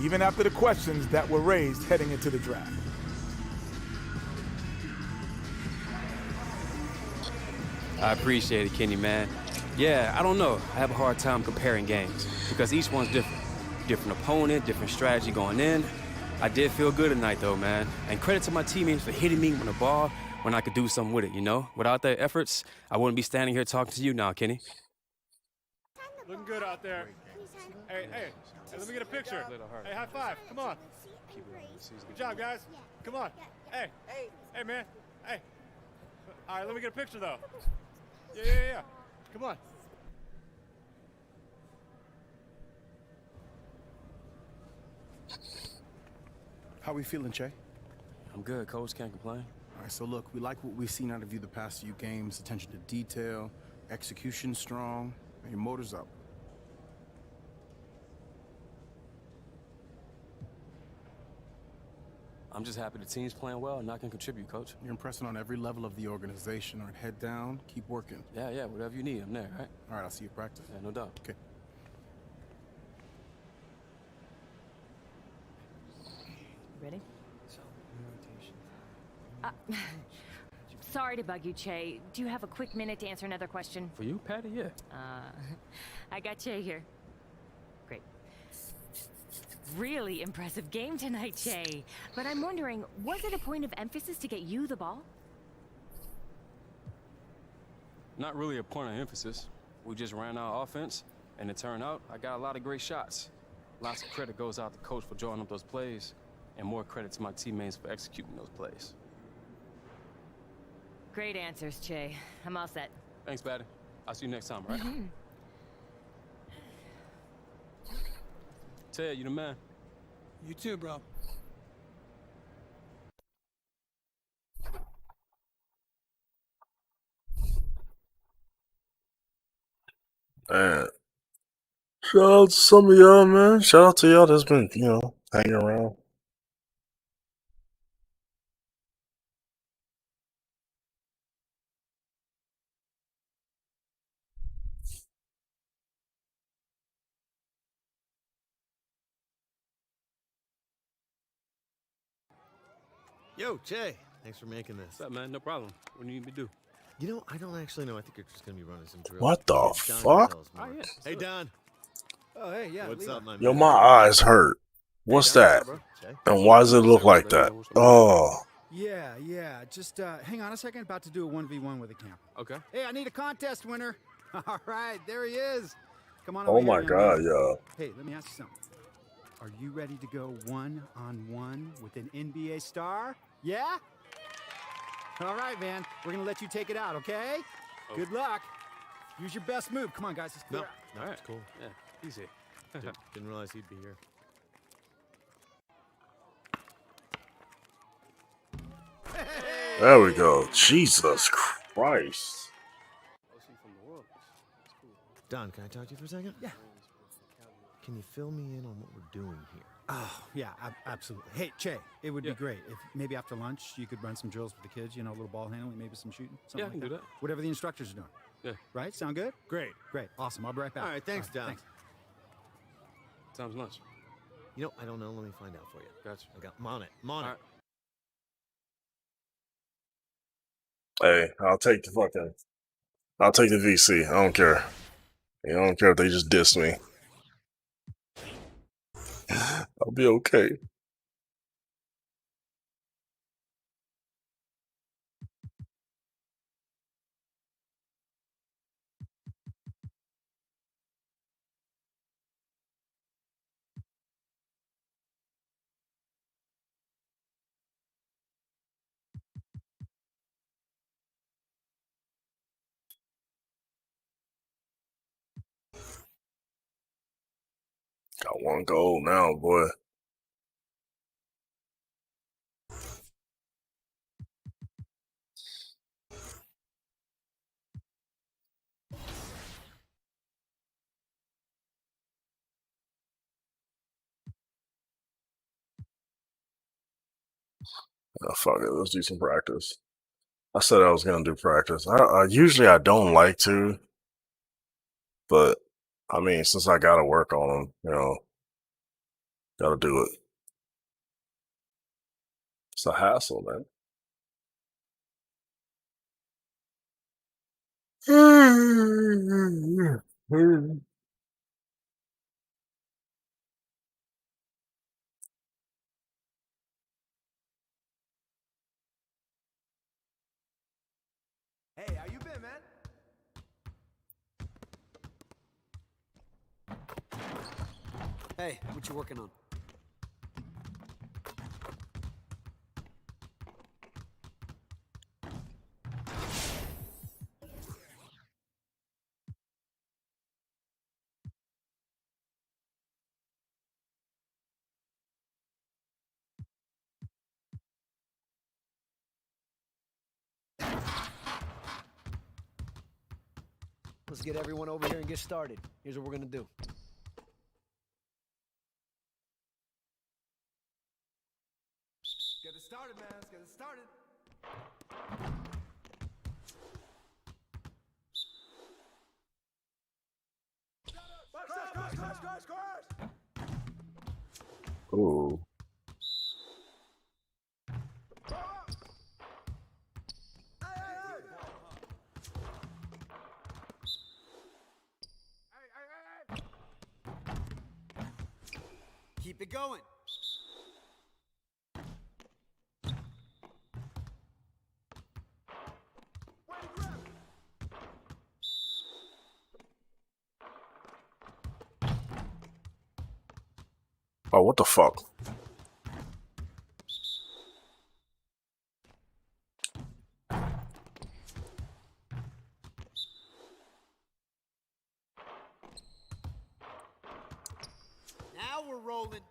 even after the questions that were raised heading into the draft. I appreciate it, Kenny, man. Yeah, I don't know. I have a hard time comparing games because each one's different. Different opponent, different strategy going in. I did feel good tonight, though, man. And credit to my teammates for hitting me on the ball when I could do something with it, you know? Without their efforts, I wouldn't be standing here talking to you now, Kenny. Looking good out there. Hey, let me get a picture. Hey, high five. Come on. Good job, guys. Come on. Hey, man. Hey. All right, let me get a picture, though. Yeah. Come on. How we feeling, Che? I'm good, Coach. Can't complain. All right, so look, we like what we've seen out of you the past few games. Attention to detail, execution strong, and your motor's up. I'm just happy the team's playing well and I can contribute, Coach. You're impressing on every level of the organization. All right, head down, keep working. Yeah, whatever you need, I'm there, right? All right, I'll see you at practice. Yeah, no doubt. Okay. Ready? Sorry to bug you, Che. Do you have a quick minute to answer another question? For you, Patty? Yeah. I got Che here. Great. Really impressive game tonight, Che. But I'm wondering, was it a point of emphasis to get you the ball? Not really a point of emphasis. We just ran our offense, and it turned out I got a lot of great shots. Lots of credit goes out to Coach for drawing up those plays, and more credit to my teammates for executing those plays. Great answers, Che. I'm all set. Thanks, Patty. I'll see you next time, right? Ted, you the man. You too, bro. Man, shout out to some of y'all, man. Shout out to y'all that's been, hanging around. Yo, Che. Thanks for making this. What's up, man? No problem. What do you need me to do? You know, I don't actually know. I think you're just going to be running some drills. What the Don can fuck? tell us more. Oh, yeah. Hey, Don. Oh, hey, yeah. What's up, my Yo, man? my eyes hurt. What's Don, that? bro? Che? And why does it look like that? Oh, Yeah. Just hang on a second. About to do a 1v1 with a camp. Okay. Hey, I need a contest winner. All right, there he is. Come on oh over my here, young God, man. yo. Hey, let me ask you something. Are you ready to go one-on-one with an NBA star? Yeah? All right, man. We're going to let you take it out, okay? Oh. Good luck. Use your best move. Come on, guys. Let's clear No, out. that's cool. Yeah, easy. Didn't realize he'd be here. There we go. Jesus Christ. Don, can I talk to you for a second? Yeah. Can you fill me in on what we're doing here? Oh, yeah, absolutely. Hey, Che, it would be great if maybe after lunch you could run some drills with the kids, a little ball handling, maybe some shooting, something I can do that. Whatever the instructors are doing. Yeah. Right? Sound good? Great. Great. Awesome. I'll be right back. All right, thanks, Don. Thanks. Sounds nice. You know, I don't know. Let me find out for you. Gotcha. I'm on it. I'm on it. Hey, I'll take the VC. I don't care. I don't care if they just diss me. I'll be okay. Got one goal now, boy. Oh, fuck it. Let's do some practice. I said I was gonna do practice. I usually I don't like to, but I mean, since I gotta work on them, gotta do it. It's a hassle, man. Hey, how you been, man? Hey, what you working on? Let's get everyone over here and get started. Here's what we're gonna do. Get it started, man. Let's get it started. Crash! Ooh. Keep it going. Oh, what the fuck? Now we're rolling.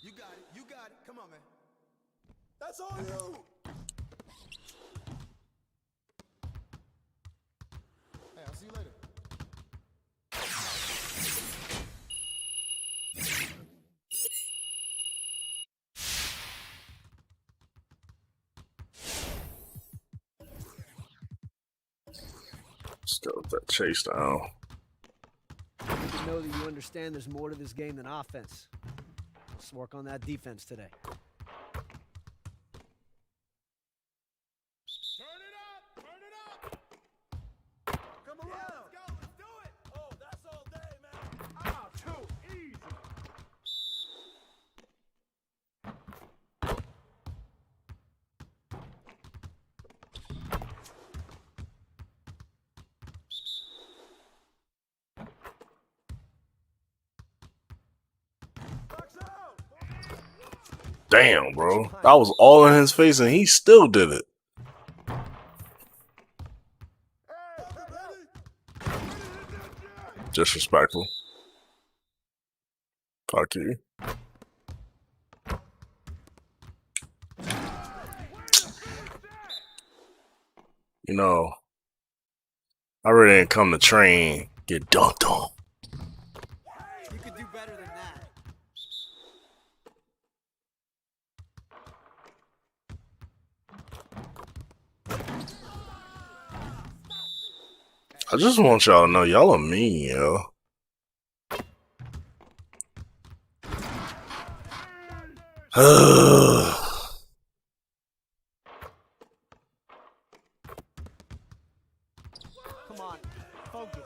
You got it. Come on, man. That's all you. Let's go with that chase down. Good to know that you understand there's more to this game than offense. Let's work on that defense today. Come on, let's go, let's do it. Oh, that's all day, man. Ah, too easy. Damn, bro. That was all in his face and he still did it. Disrespectful. Fuck you. You know, I really didn't come to train, get dunked on. You could do better than that. I just want y'all to know y'all are mean, yo. Come on, focus.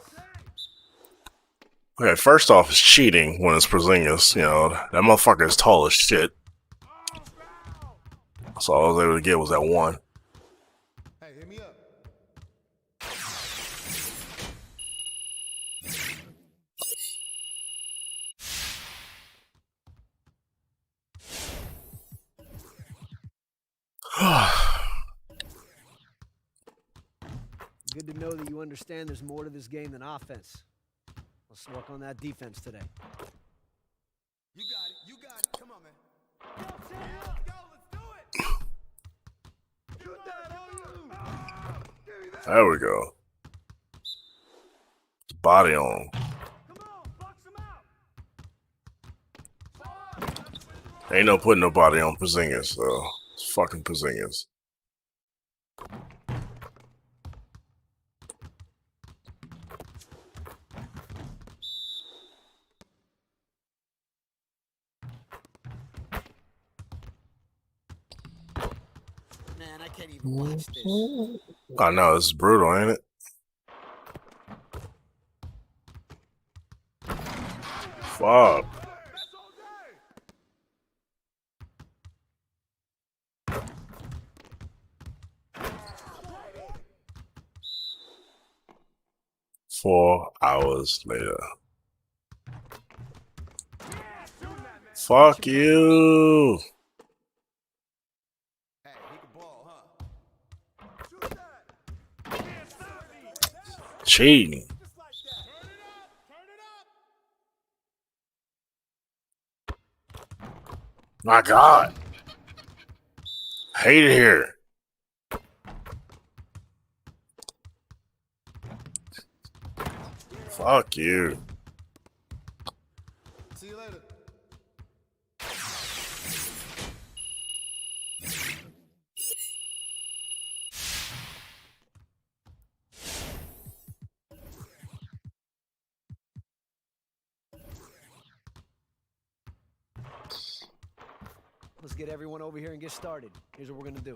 Okay, first off, it's cheating when it's Porzingis. You know, that motherfucker is tall as shit. So all I was able to get was that one. Hey, hit me up. Good to know that you understand there's more to this game than offense. Let's work on that defense today. You got it, you got it. Come on, man. Let's go, let's do it. Shoot that, There we go. Body on. Ain't no putting nobody on Porzingis, though. It's fucking Porzingis. Man, I can't even watch this. I know, this is brutal, ain't it? Fuck. Four hours later. Fuck you. Cheating. My God. Hate it here. Fuck you. See you later. Let's get everyone over here and get started. Here's what we're gonna do.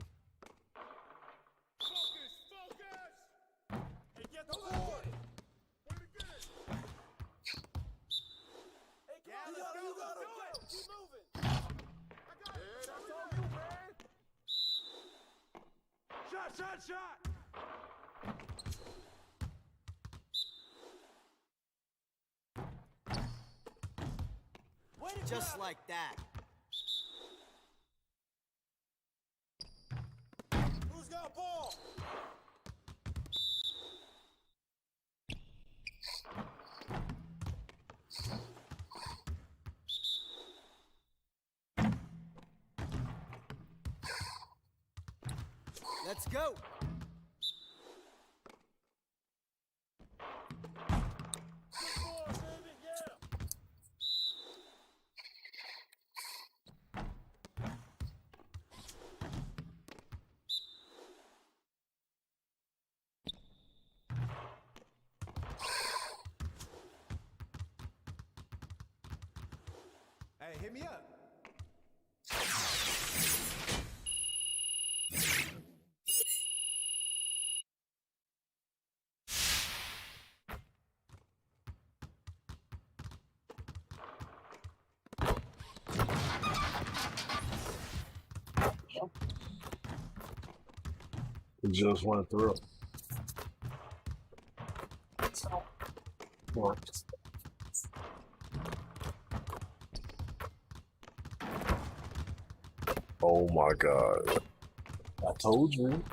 Shot! Just like that. Who's got ball? Let's go. Hey, hit me up. It just went through. Oh my God. I told you.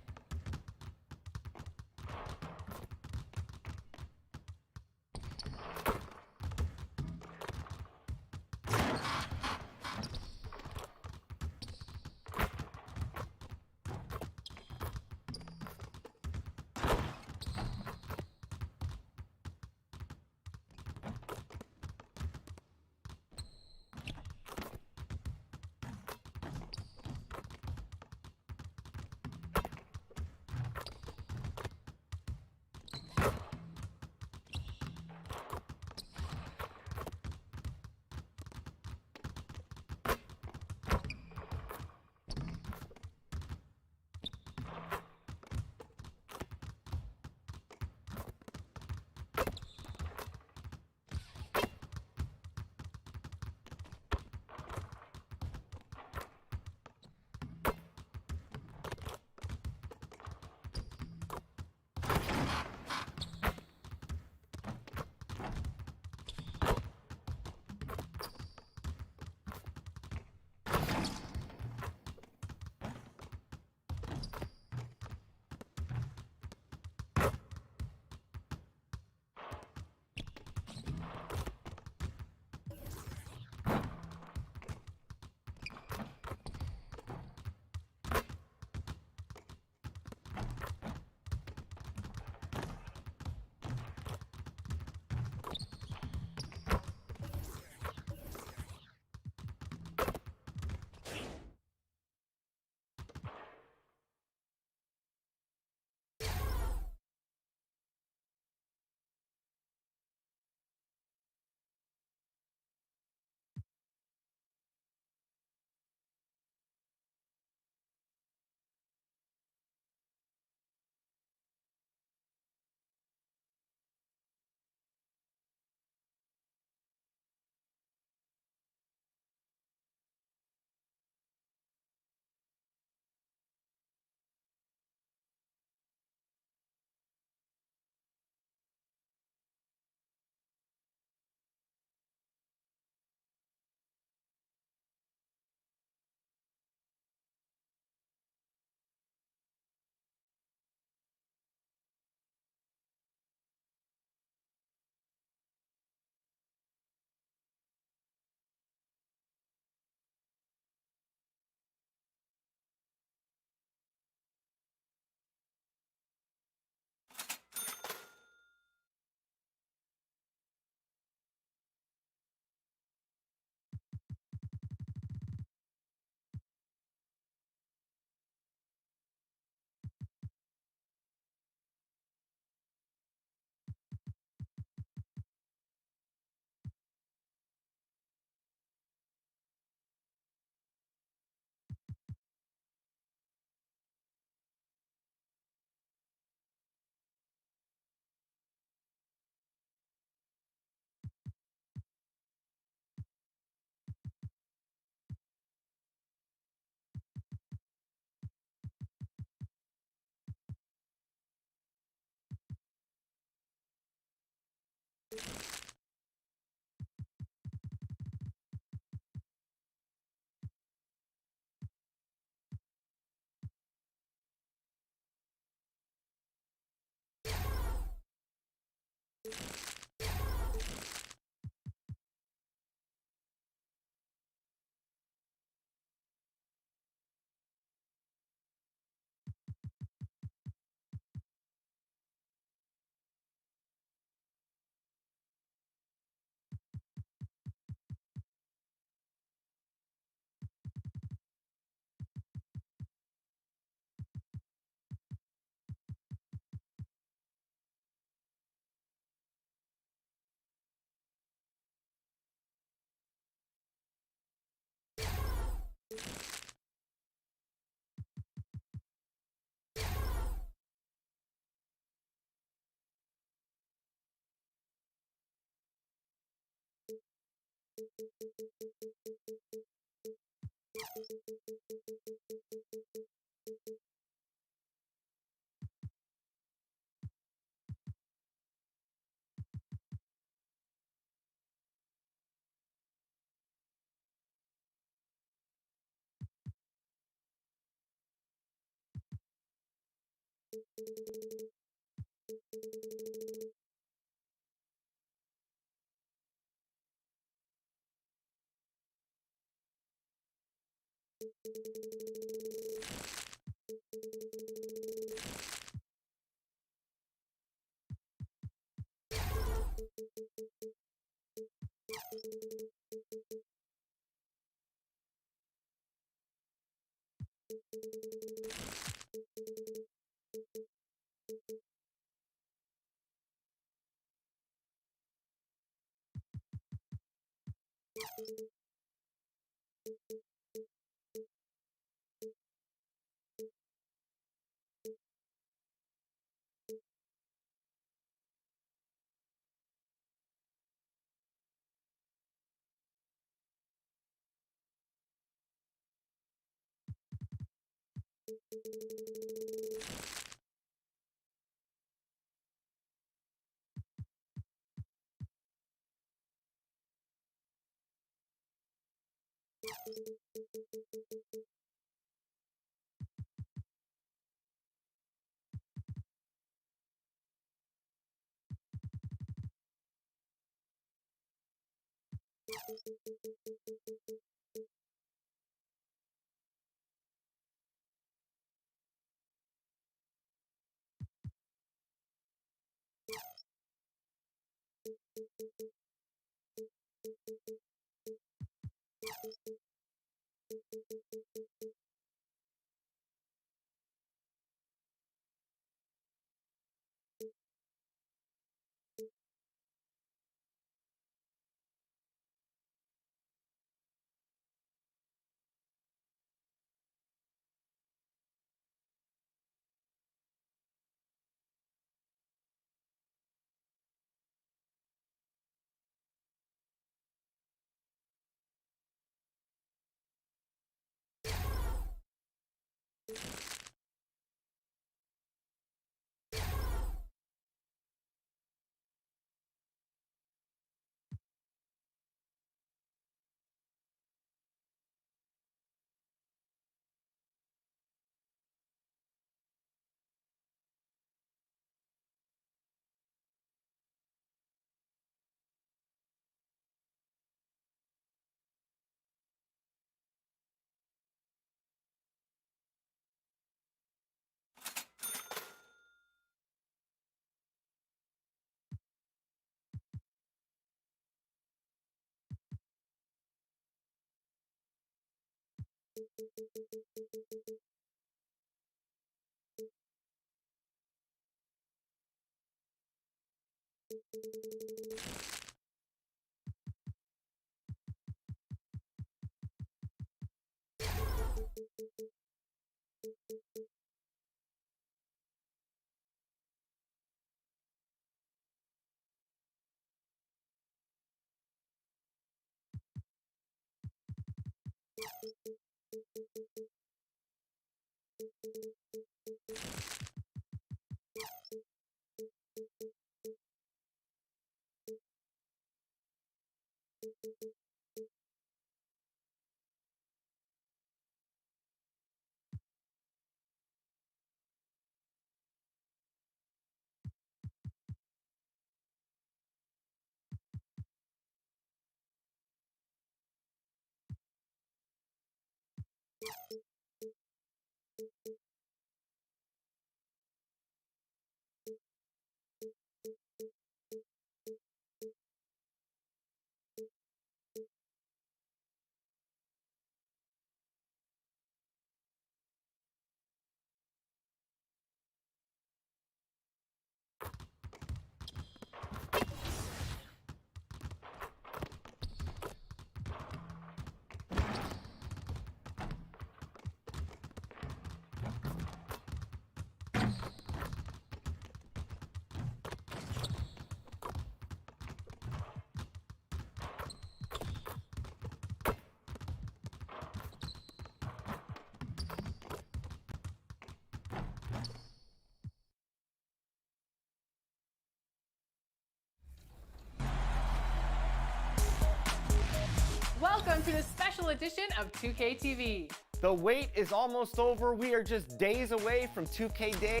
Welcome to this special edition of 2K TV. The wait is almost over. We are just days away from 2K Day.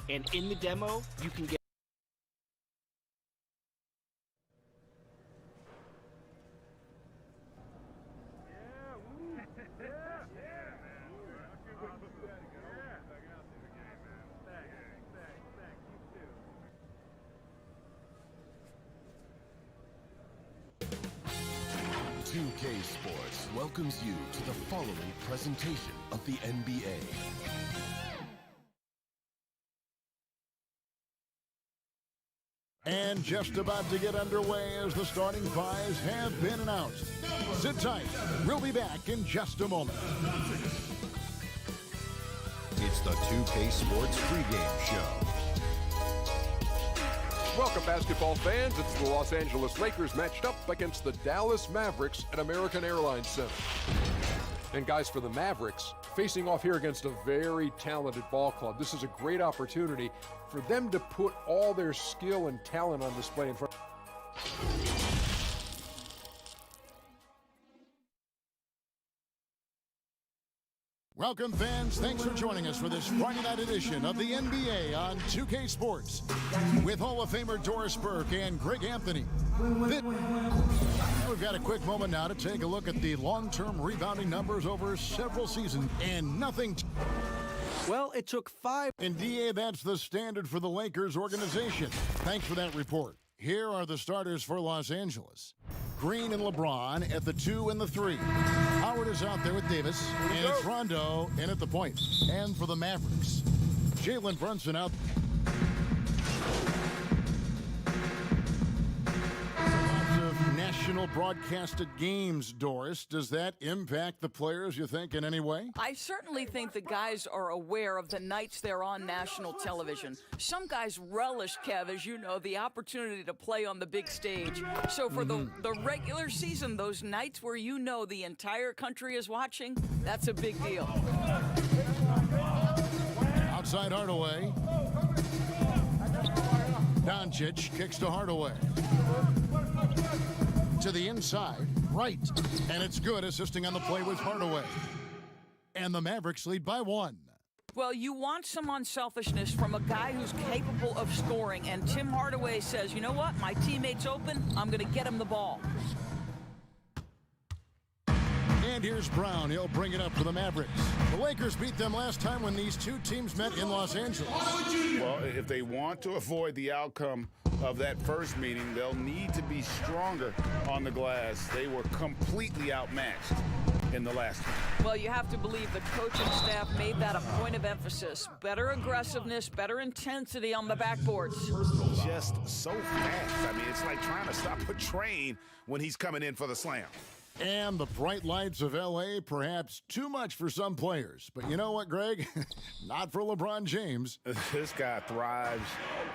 And in the demo, you can get .2K Sports welcomes you to the following presentation of the NBA. And just about to get underway as the starting fives have been announced. Sit tight. We'll be back in just a moment. It's the 2K Sports pregame show. Welcome, basketball fans. It's the Los Angeles Lakers matched up against the Dallas Mavericks at American Airlines Center. And guys, for the Mavericks, facing off here against a very talented ball club, this is a great opportunity for them to put all their skill and talent on display in front. Welcome, fans. Thanks for joining us for this Friday night edition of the NBA on 2K Sports with Hall of Famer Doris Burke and Greg Anthony. We've got a quick moment now to take a look at the long-term rebounding numbers over several seasons, and nothing. Well, it took 5. And DA, that's the standard for the Lakers organization. Thanks for that report. Here are the starters for Los Angeles. Green and LeBron at the 2 and the 3. Howard is out there with Davis, and it's Rondo in at the point. And for the Mavericks, Jalen Brunson out. Lots of national broadcasted games, Doris. Does that impact the players, you think, in any way? I certainly think the guys are aware of the nights they're on national television. Some guys relish, Kev, as you know, the opportunity to play on the big stage. So for the regular season, those nights where you know the entire country is watching, that's a big deal. Outside Hardaway. Doncic kicks to Hardaway. To the inside, right. And it's good, assisting on the play with Hardaway. And the Mavericks lead by 1. Well, you want some unselfishness from a guy who's capable of scoring, and Tim Hardaway says, you know what, my teammate's open, I'm going to get him the ball. And here's Brown. He'll bring it up for the Mavericks. The Lakers beat them last time when these two teams met in Los Angeles. Well, if they want to avoid the outcome of that first meeting, they'll need to be stronger on the glass. They were completely outmatched in the last one. Well, you have to believe the coaching staff made that a point of emphasis. Better aggressiveness, better intensity on the backboards. Just so fast. I mean, it's like trying to stop a train when he's coming in for the slam. And the bright lights of L.A., perhaps too much for some players. But you know what, Greg? Not for LeBron James. This guy thrives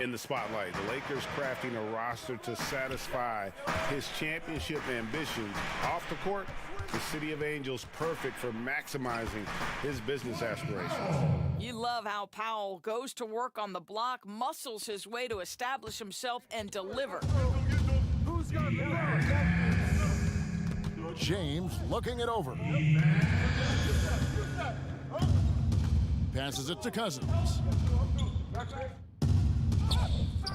in the spotlight. The Lakers crafting a roster to satisfy his championship ambitions. Off the court, the City of Angels perfect for maximizing his business aspirations. You love how Powell goes to work on the block, muscles his way to establish himself and deliver. Who's got the James looking it over. Passes it to Cousins.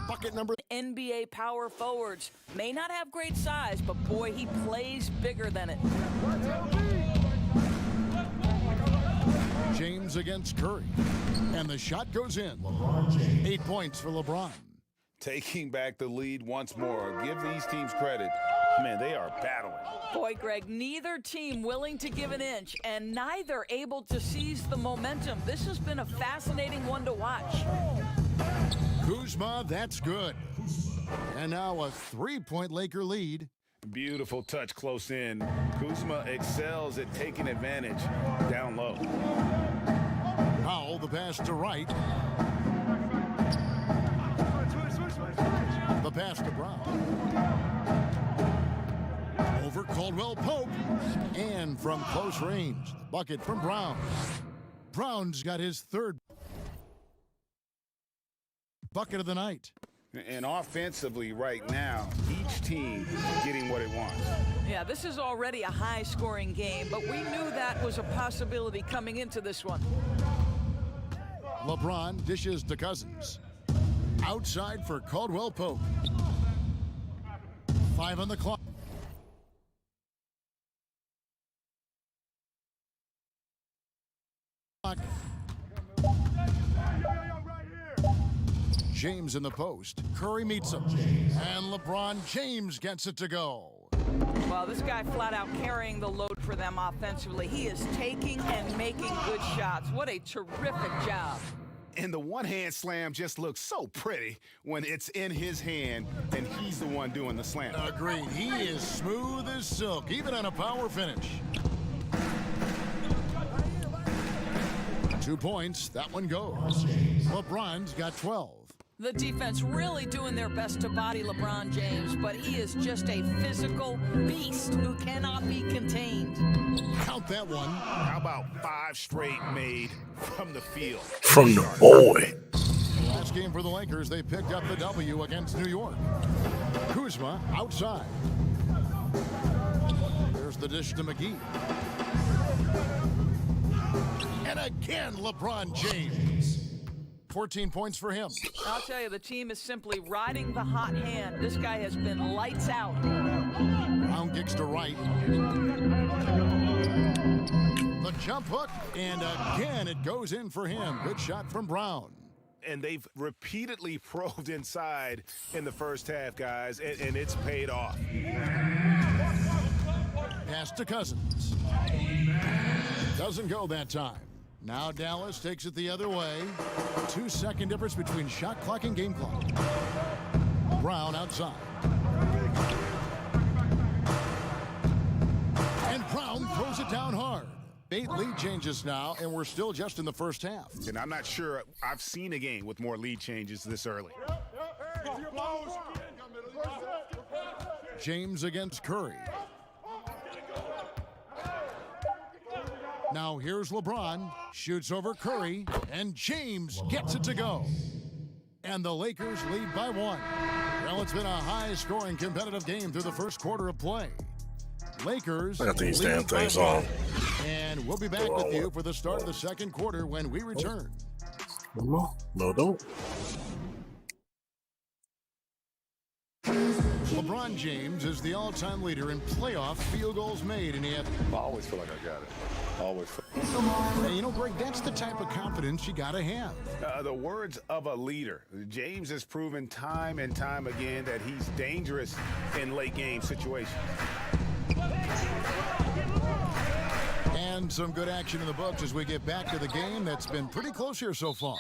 Bucket number. NBA power forwards may not have great size, but boy, he plays bigger than it. James against Curry. And the shot goes in. 8 points for LeBron. Taking back the lead once more. Give these teams credit. Man, they are battling. Boy, Greg, neither team willing to give an inch and neither able to seize the momentum. This has been a fascinating one to watch. Kuzma, that's good. And now a 3-point Laker lead. Beautiful touch close in. Kuzma excels at taking advantage down low. Powell, the pass to Wright. The pass to Brown. Over Caldwell Pope. And from close range, the bucket from Brown. Brown's got his third bucket of the night. And offensively right now, each team getting what it wants. Yeah, this is already a high-scoring game, but we knew that was a possibility coming into this one. LeBron dishes to Cousins. Outside for Caldwell Pope. 5 on the clock. James in the post. Curry meets him. And LeBron James gets it to go. Well, this guy flat out carrying the load for them offensively. He is taking and making good shots. What a terrific job. And the one-hand slam just looks so pretty when it's in his hand and he's the one doing the slam. Agreed. He is smooth as silk, even on a power finish. 2 points. That one goes. LeBron's got 12. The defense really doing their best to body LeBron James, but he is just a physical beast who cannot be contained. Count that one. How about 5 straight made from the field? From the boy. Last game for the Lakers, they picked up the W against New York. Kuzma outside. There's the dish to McGee. And again, LeBron James. 14 points for him. I'll tell you, the team is simply riding the hot hand. This guy has been lights out. Brown kicks to right. The jump hook, and again it goes in for him. Good shot from Brown. And they've repeatedly probed inside in the first half, guys, and it's paid off. Pass to Cousins. Doesn't go that time. Now Dallas takes it the other way. 2-second difference between shot clock and game clock. Brown outside. And Brown throws it down hard. 8 lead changes now, and we're still just in the first half. And I'm not sure I've seen a game with more lead changes this early. James against Curry. Now here's LeBron, shoots over Curry, and James gets it to go. And the Lakers lead by 1. Well, it's been a high-scoring competitive game through the first quarter of play. Lakers I got these damn lead by things 1. on. And we'll be back with you for the start of the second quarter when we return. No, don't. LeBron James is the all-time leader in playoff field goals made, and he had... I always feel like I got it. Always. And you know, Greg, that's the type of confidence you got to have. The words of a leader. James has proven time and time again that he's dangerous in late game situations. And some good action in the books as we get back to the game that's been pretty close here so far.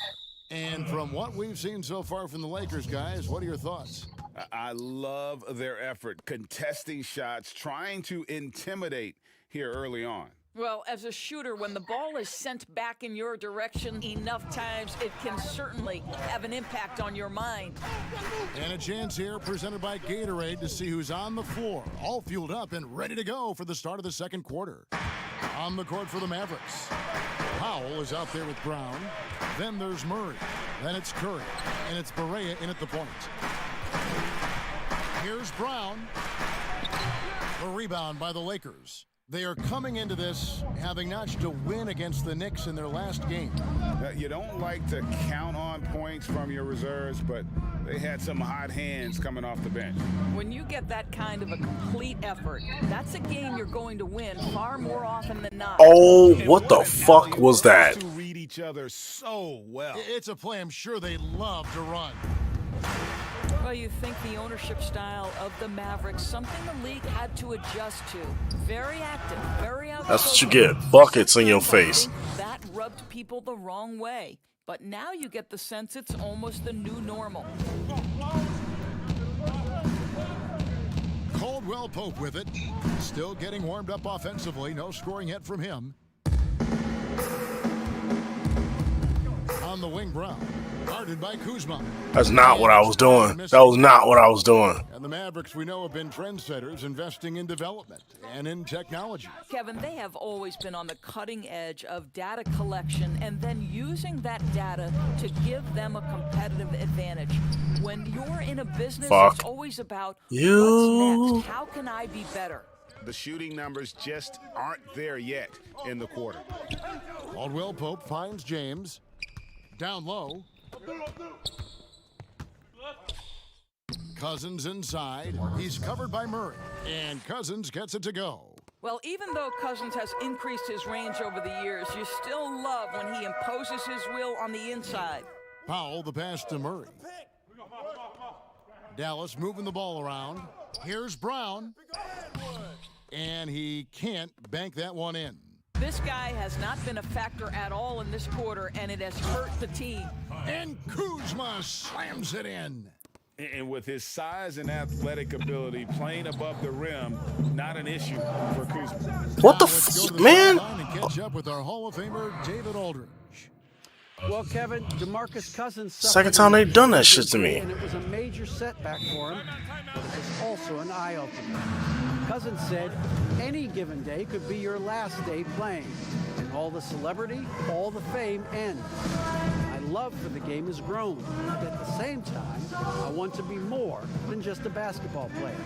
And from what we've seen so far from the Lakers, guys, what are your thoughts? I love their effort, contesting shots, trying to intimidate here early on. Well, as a shooter, when the ball is sent back in your direction enough times, it can certainly have an impact on your mind. And a chance here presented by Gatorade to see who's on the floor, all fueled up and ready to go for the start of the second quarter. On the court for the Mavericks, Powell is out there with Brown. Then there's Murray. Then it's Curry. And it's Barea in at the point. Here's Brown. The rebound by the Lakers. They are coming into this having notched a win against the Knicks in their last game. You don't like to count on points from your reserves, but they had some hot hands coming off the bench. When you get that kind of a complete effort, that's a game you're going to win far more often than not. Oh, what the fuck was that? To read each other so well. It's a play I'm sure they love to run. Well, you think the ownership style of the Mavericks, something the league had to adjust to. Very active, very outspoken. That's what you get. Buckets in your face. That rubbed people the wrong way. But now you get the sense it's almost the new normal. Caldwell Pope with it. Still getting warmed up offensively. No scoring yet from him. On the wing, Brown. Guarded by Kuzma. That's not what I was doing. That was not what I was doing. And the Mavericks, we know, have been trendsetters, investing in development and in technology. Kevin, they have always been on the cutting edge of data collection and then using that data to give them a competitive advantage. When you're in a business, it's always about what's next? How can I be better? The shooting numbers just aren't there yet in the quarter. Caldwell Pope finds James. Down low. Cousins inside. He's covered by Murray. And Cousins gets it to go. Well, even though Cousins has increased his range over the years, you still love when he imposes his will on the inside. Powell, the pass to Murray. Dallas moving the ball around. Here's Brown. And he can't bank that one in. This guy has not been a factor at all in this quarter, and it has hurt the team. And Kuzma slams it in. And with his size and athletic ability, playing above the rim, not an issue for Kuzma. What the man? And catch up with our Hall of Famer, David Aldridge. Well, Kevin, DeMarcus Cousins. Second time they've done that shit to me. And it was a major setback for him, but it was also an eye-opener. Cousins said, any given day could be your last day playing, and all the celebrity, all the fame ends. My love for the game has grown, but at the same time, I want to be more than just a basketball player.